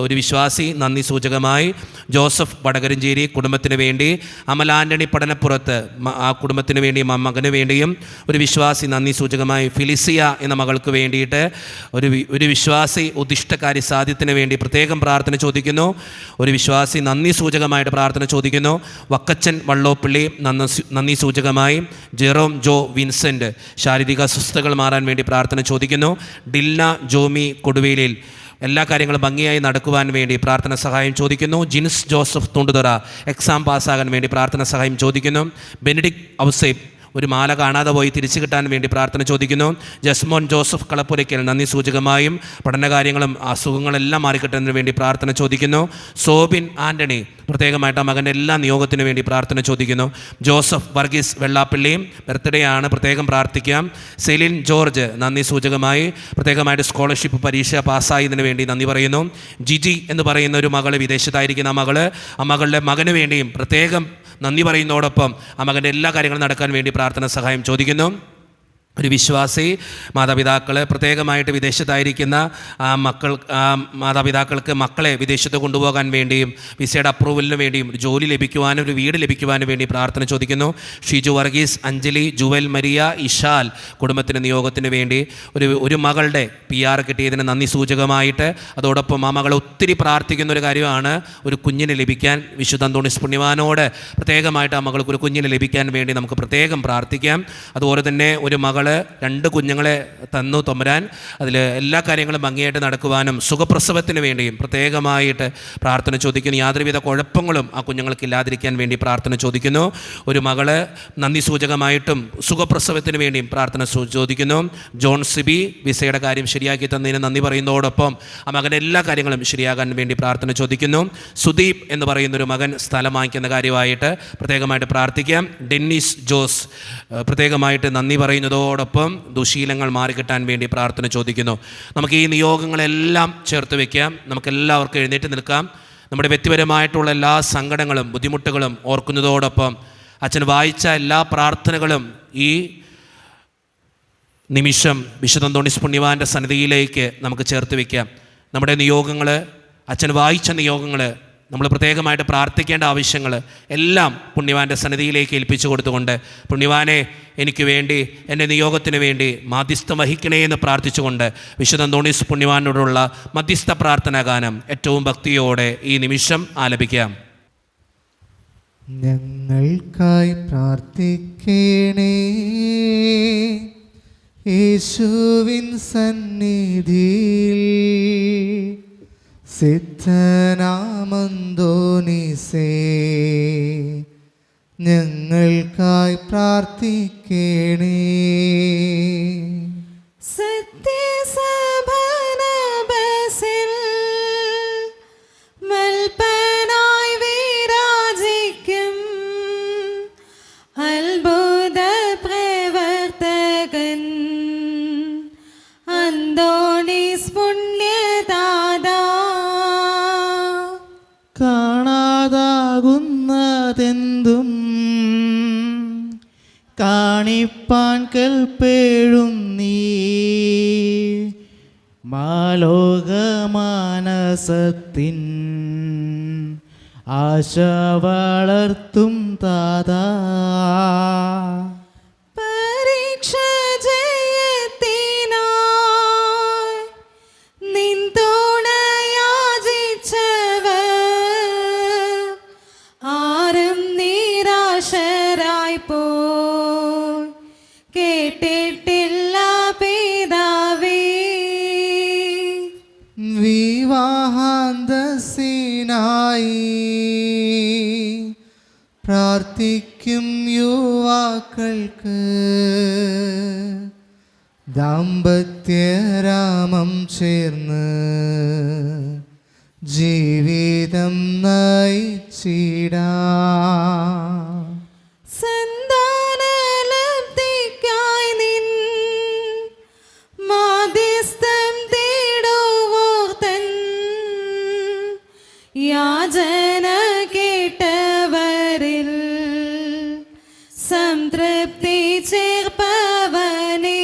ഒരു വിശ്വാസി നന്ദി സൂചകമായി ജോസഫ് വടകരഞ്ചേരി കുടുംബത്തിന് വേണ്ടി. അമൽ ആൻ്റണി പഠനപ്പുറത്ത്, ആ കുടുംബത്തിന് വേണ്ടിയും ആ മകന് വേണ്ടിയും ഒരു വിശ്വാസി നന്ദി സൂചകമായി. ഫിലിസിയ എന്ന മകൾക്ക് വേണ്ടിയിട്ട് ഒരു വിശ്വാസി ഉദ്ദിഷ്ടകാര്യ സാധ്യത്തിന് വേണ്ടി പ്രത്യേകം പ്രാർത്ഥന ചോദിക്കുന്നു. ഒരു വിശ്വാസി നന്ദി സൂചകമായിട്ട് പ്രാർത്ഥന ചോദിക്കുന്നു. വക്കച്ചൻ വള്ളോപ്പള്ളി നന്ദി സൂചകമായി. ജെറോം ജോ വിൻസെൻ്റ് ശാരീരിക അസ്വസ്ഥതകൾ മാറാൻ വേണ്ടി പ്രാർത്ഥന ചോദിക്കുന്നു. ഡിൽന ജോമി കൊടുവേലിയിൽ എല്ലാ കാര്യങ്ങളും ഭംഗിയായി നടക്കുവാൻ വേണ്ടി പ്രാർത്ഥന സഹായം ചോദിക്കുന്നു. ജിൻസ് ജോസഫ് തുണ്ടുതറ എക്സാം പാസ്സാകാൻ വേണ്ടി പ്രാർത്ഥന സഹായം ചോദിക്കുന്നു. ബെനഡിക്ട് ഔസേപ്പ് ഒരു മാല കാണാതെ പോയി തിരിച്ചു കിട്ടാൻ വേണ്ടി പ്രാർത്ഥന ചോദിക്കുന്നു. ജസ്മോൻ ജോസഫ് കളപ്പുരയ്ക്കൽ നന്ദി സൂചകമായും പഠനകാര്യങ്ങളും അസുഖങ്ങളെല്ലാം മാറിക്കിട്ടുന്നതിന് വേണ്ടി പ്രാർത്ഥന ചോദിക്കുന്നു. സോബിൻ ആൻ്റണി പ്രത്യേകമായിട്ട് ആ മകൻ്റെ എല്ലാ നിയോഗത്തിനു വേണ്ടി പ്രാർത്ഥന ചോദിക്കുന്നു. ജോസഫ് വർഗീസ് വെള്ളാപ്പള്ളിയും ബർത്ത്ഡേ ആണ്, പ്രത്യേകം പ്രാർത്ഥിക്കാം. സെലിൻ ജോർജ് നന്ദി സൂചകമായി പ്രത്യേകമായിട്ട് സ്കോളർഷിപ്പ് പരീക്ഷ പാസ്സായതിനു വേണ്ടി നന്ദി പറയുന്നു. ജിജി എന്ന് പറയുന്ന ഒരു മകൾ, വിദേശത്തായിരിക്കുന്ന ആ മകളുടെ മകന് വേണ്ടിയും പ്രത്യേകം നന്ദി പറയുന്നതോടൊപ്പം ആ മകൻ്റെ എല്ലാ കാര്യങ്ങളും നടക്കാൻ വേണ്ടി പ്രാർത്ഥന സഹായം ചോദിക്കുന്നു. ഒരു വിശ്വാസി മാതാപിതാക്കൾ പ്രത്യേകമായിട്ട് വിദേശത്തായിരിക്കുന്ന മാതാപിതാക്കൾക്ക് മക്കളെ വിദേശത്ത് കൊണ്ടുപോകാൻ വേണ്ടിയും വിസയുടെ അപ്രൂവലിന് വേണ്ടിയും ഒരു ജോലി ലഭിക്കുവാനും ഒരു വീട് ലഭിക്കുവാനും വേണ്ടി പ്രാർത്ഥന ചോദിക്കുന്നു. ഷിജു വർഗീസ്, അഞ്ജലി, ജുവൽ മരിയ, ഇഷാൽ കുടുംബത്തിൻ്റെ നിയോഗത്തിന് വേണ്ടി. ഒരു മകളുടെ PR കിട്ടിയതിന് നന്ദി സൂചകമായിട്ട്. അതോടൊപ്പം ആ മകളെ ഒത്തിരി പ്രാർത്ഥിക്കുന്ന ഒരു കാര്യമാണ് ഒരു കുഞ്ഞിനെ ലഭിക്കാൻ. വിശുദ്ധ അന്തോണീസ് പുണ്യവാനോട് പ്രത്യേകമായിട്ട് ആ മകൾക്ക് ഒരു കുഞ്ഞിനെ ലഭിക്കാൻ വേണ്ടി നമുക്ക് പ്രത്യേകം പ്രാർത്ഥിക്കാം. അതുപോലെ തന്നെ ഒരു മകൾ 2 കുഞ്ഞുങ്ങളെ തന്നു തമ്പുരാൻ. അതിൽ എല്ലാ കാര്യങ്ങളും ഭംഗിയായിട്ട് നടക്കുവാനും സുഖപ്രസവത്തിന് വേണ്ടിയും പ്രത്യേകമായിട്ട് പ്രാർത്ഥന ചോദിക്കുന്നു. യാതൊരുവിധ കുഴപ്പങ്ങളും ആ കുഞ്ഞുങ്ങൾക്ക് ഇല്ലാതിരിക്കാൻ വേണ്ടി പ്രാർത്ഥന ചോദിക്കുന്നു. ഒരു മകള് നന്ദി സൂചകമായിട്ടും സുഖപ്രസവത്തിന് വേണ്ടിയും പ്രാർത്ഥന ചോദിക്കുന്നു. ജോൺ സിബി വിസയുടെ കാര്യം ശരിയാക്കി തന്നതിന് നന്ദി പറയുന്നതോടൊപ്പം ആ മകൻ്റെ എല്ലാ കാര്യങ്ങളും ശരിയാകാൻ വേണ്ടി പ്രാർത്ഥന ചോദിക്കുന്നു. സുദീപ് എന്ന് പറയുന്നൊരു മകൻ സ്ഥലം വാങ്ങിക്കുന്ന കാര്യമായിട്ട് പ്രത്യേകമായിട്ട് പ്രാർത്ഥിക്കാം. ഡെന്നിസ് ജോസ് പ്രത്യേകമായിട്ട് നന്ദി പറയുന്നതോടൊപ്പം ദുശീലങ്ങൾ മാറിക്കിട്ടാൻ വേണ്ടി പ്രാർത്ഥന ചോദിക്കുന്നു. നമുക്ക് ഈ നിയോഗങ്ങളെല്ലാം ചേർത്ത് വയ്ക്കാം. നമുക്കെല്ലാവർക്കും എഴുന്നേറ്റ് നിൽക്കാം. നമ്മുടെ വ്യക്തിപരമായിട്ടുള്ള എല്ലാ സങ്കടങ്ങളും ബുദ്ധിമുട്ടുകളും ഓർക്കുന്നതോടൊപ്പം അച്ഛൻ വായിച്ച എല്ലാ പ്രാർത്ഥനകളും ഈ നിമിഷം വിശുദ്ധ അന്തോണീസ് പുണ്യവാൻ്റെ സന്നിധിയിലേക്ക് നമുക്ക് ചേർത്ത് വയ്ക്കാം. നമ്മുടെ നിയോഗങ്ങൾ, അച്ഛൻ വായിച്ച നിയോഗങ്ങൾ നമ്മൾ പ്രത്യേകമായിട്ട് പ്രാർത്ഥിക്കേണ്ട ആവശ്യങ്ങൾ എല്ലാം പുണ്യവാൻ്റെ സന്നിധിയിലേക്ക് ഏൽപ്പിച്ചു കൊടുത്തുകൊണ്ട്, പുണ്യവാനെ എനിക്ക് വേണ്ടി, എൻ്റെ നിയോഗത്തിന് വേണ്ടി മാധ്യസ്ഥം വഹിക്കണേ എന്ന് പ്രാർത്ഥിച്ചുകൊണ്ട് വിശുദ്ധ അന്തോണീസ് പുണ്യവാനോടുള്ള മധ്യസ്ഥ പ്രാർത്ഥനാ ഗാനം ഏറ്റവും ഭക്തിയോടെ ഈ നിമിഷം ആലപിക്കാം. ഞങ്ങൾക്കായി പ്രാർത്ഥിക്കണേ യേശുവിൻ സന്നിധിയിൽ, സിദ്ധനാമന്തോനീസേ ഞങ്ങൾക്കായി പ്രാർത്ഥിക്കണേ. സത്യസഭനബസിൽ മൽപ്പനായി വിരാജിക്കും അത്ഭുത പ്രവർത്തകൻ അന്തോണീസ് പുണ്യദാതാ. കാണാതാകുന്നതെന്തും കാണിപ്പാൻ കൽപ്പേഴും നീ, മാലോകമാനസത്തിൻ ആശ വളർത്തും താതാ. പരീക്ഷ ജയത്തിനായി നിൻ തുണയാചിച്ചവർ ആരും നിരാശരായി പോയി കേട്ടിട്ടില്ല പിതാവേ. വിവാഹാന്തസ്സിനായി പ്രാർത്ഥിക്കും യുവാക്കൾക്ക് ദാമ്പത്യരാമം ചേർന്ന് ജീവിതം നയിച്ചിടാം. സന്താനലബ്ധിക്കായി നിൻ മാധ്യസ്ഥം തേടുവോർ തൻ യാചന കേട്ടവരിൽ സംതൃപ്തി ചേർപ്പവനേ.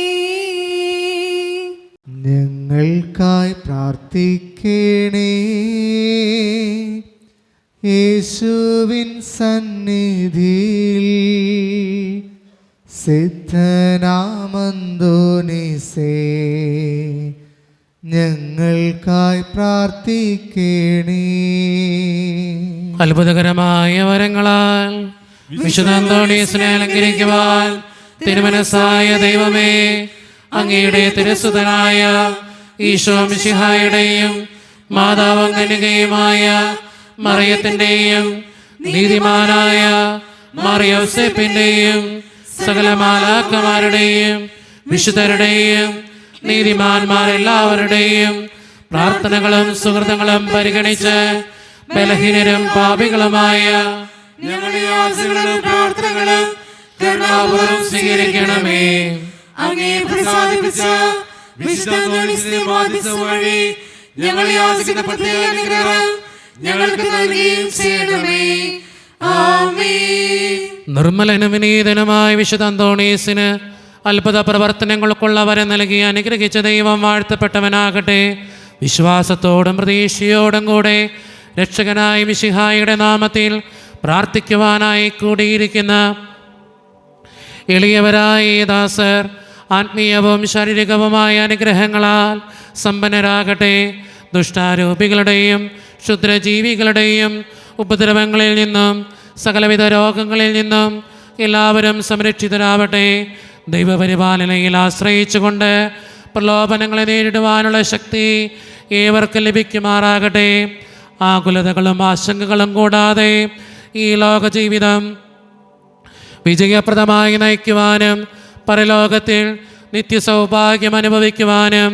ഞങ്ങൾക്കായി പ്രാർത്ഥിക്കണേ യേശുവിൻ സന്നിധിയിൽ, സിദ്ധനാമന്തോനീസേ ഞങ്ങൾക്കായി പ്രാർത്ഥിക്കണേ. അത്ഭുതകരമായ വരങ്ങളാൽ വിശുദ്ധ അന്തോണീസിനെ അലങ്കരിക്കുവാൻ തിരുമനസ്സായ ദൈവമേ, അങ്ങയുടെ തിരുസുതനായ ഈശോ മിശിഹായുടെയും മാതാവ് കന്യകയുമായ മറിയത്തിൻ്റെയും നീതിമാനായ മറിയോസേപ്പിൻ്റെയും സകല മാലാഖമാരുടെയും വിശുദ്ധരുടെയും നീതിമാന്മാരെല്ലാവരുടെയും പ്രാർത്ഥനകളും സുഹൃത്തുക്കളും പരിഗണിച്ച് ബലഹീനരും പാപികളുമായ ഞങ്ങളുടെ യാചനകളും പ്രാർത്ഥനകളും കരുണാപൂർവ്വം സ്വീകരിക്കണമേ. അങ്ങേ പ്രസാദിപ്പിച്ച വിശുദ്ധ അന്തോണീസിന്റെ മാധ്യസ്ഥം വഴി ഞങ്ങൾ യാചിക്കുന്ന പ്രത്യേക അനുഗ്രഹം ഞങ്ങൾക്ക് നൽകുകയും ചെയ്യണമേ. ആമേൻ. നിർമ്മലനും വിനീതനുമായ വിശുദ്ധ അന്തോണീസിന് അത്ഭുത പ്രവർത്തനങ്ങൾക്കുള്ള വരം നൽകി അനുഗ്രഹിച്ച ദൈവം വാഴ്ത്തപ്പെട്ടവനാകട്ടെ. വിശ്വാസത്തോടും പ്രതീക്ഷയോടും കൂടെ രക്ഷകനായ മിശിഹായുടെ നാമത്തിൽ പ്രാർത്ഥിക്കുവാനായി കൂടിയിരിക്കുന്ന എളിയവരായ ദാസർ ആത്മീയവും ശാരീരികവുമായ അനുഗ്രഹങ്ങളാൽ സമ്പന്നരാകട്ടെ. ദുഷ്ടാരൂപികളുടെയും ക്ഷുദ്രജീവികളുടെയും ഉപദ്രവങ്ങളിൽ നിന്നും സകലവിധ രോഗങ്ങളിൽ നിന്നും എല്ലാവരും സംരക്ഷിതരാവട്ടെ. ദൈവപരിപാലനയിൽ ആശ്രയിച്ചുകൊണ്ട് പ്രലോഭനങ്ങളെ നേരിടുവാനുള്ള ശക്തി ഏവർക്കും ലഭിക്കുമാറാകട്ടെ. ആകുലതകളും ആശങ്കകളും കൂടാതെ ഈ ലോക ജീവിതം വിജയപ്രദമായി നയിക്കുവാനും പരലോകത്തിൽ നിത്യസൗഭാഗ്യം അനുഭവിക്കുവാനും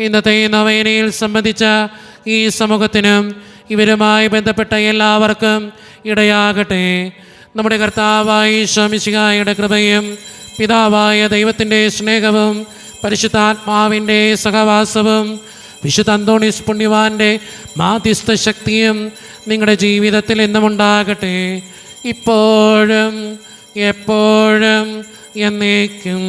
ഇന്നത്തെ നവയനയിൽ സംബന്ധിച്ച ഈ സമൂഹത്തിനും ഇവരുമായി ബന്ധപ്പെട്ട എല്ലാവർക്കും ഇടയാകട്ടെ. നമ്മുടെ കർത്താവായ ഈശോ മിശിഹായുടെ കൃപയും പിതാവായ ദൈവത്തിൻ്റെ സ്നേഹവും പരിശുദ്ധാത്മാവിൻ്റെ സഹവാസവും വിശുദ്ധ അന്തോണീസ് പുണ്യവാൻ്റെ മാധ്യസ്ഥ ശക്തിയും നിങ്ങളുടെ ജീവിതത്തിൽ എന്നും ഉണ്ടാകട്ടെ, ഇപ്പോഴും എപ്പോഴും എന്നേക്കും.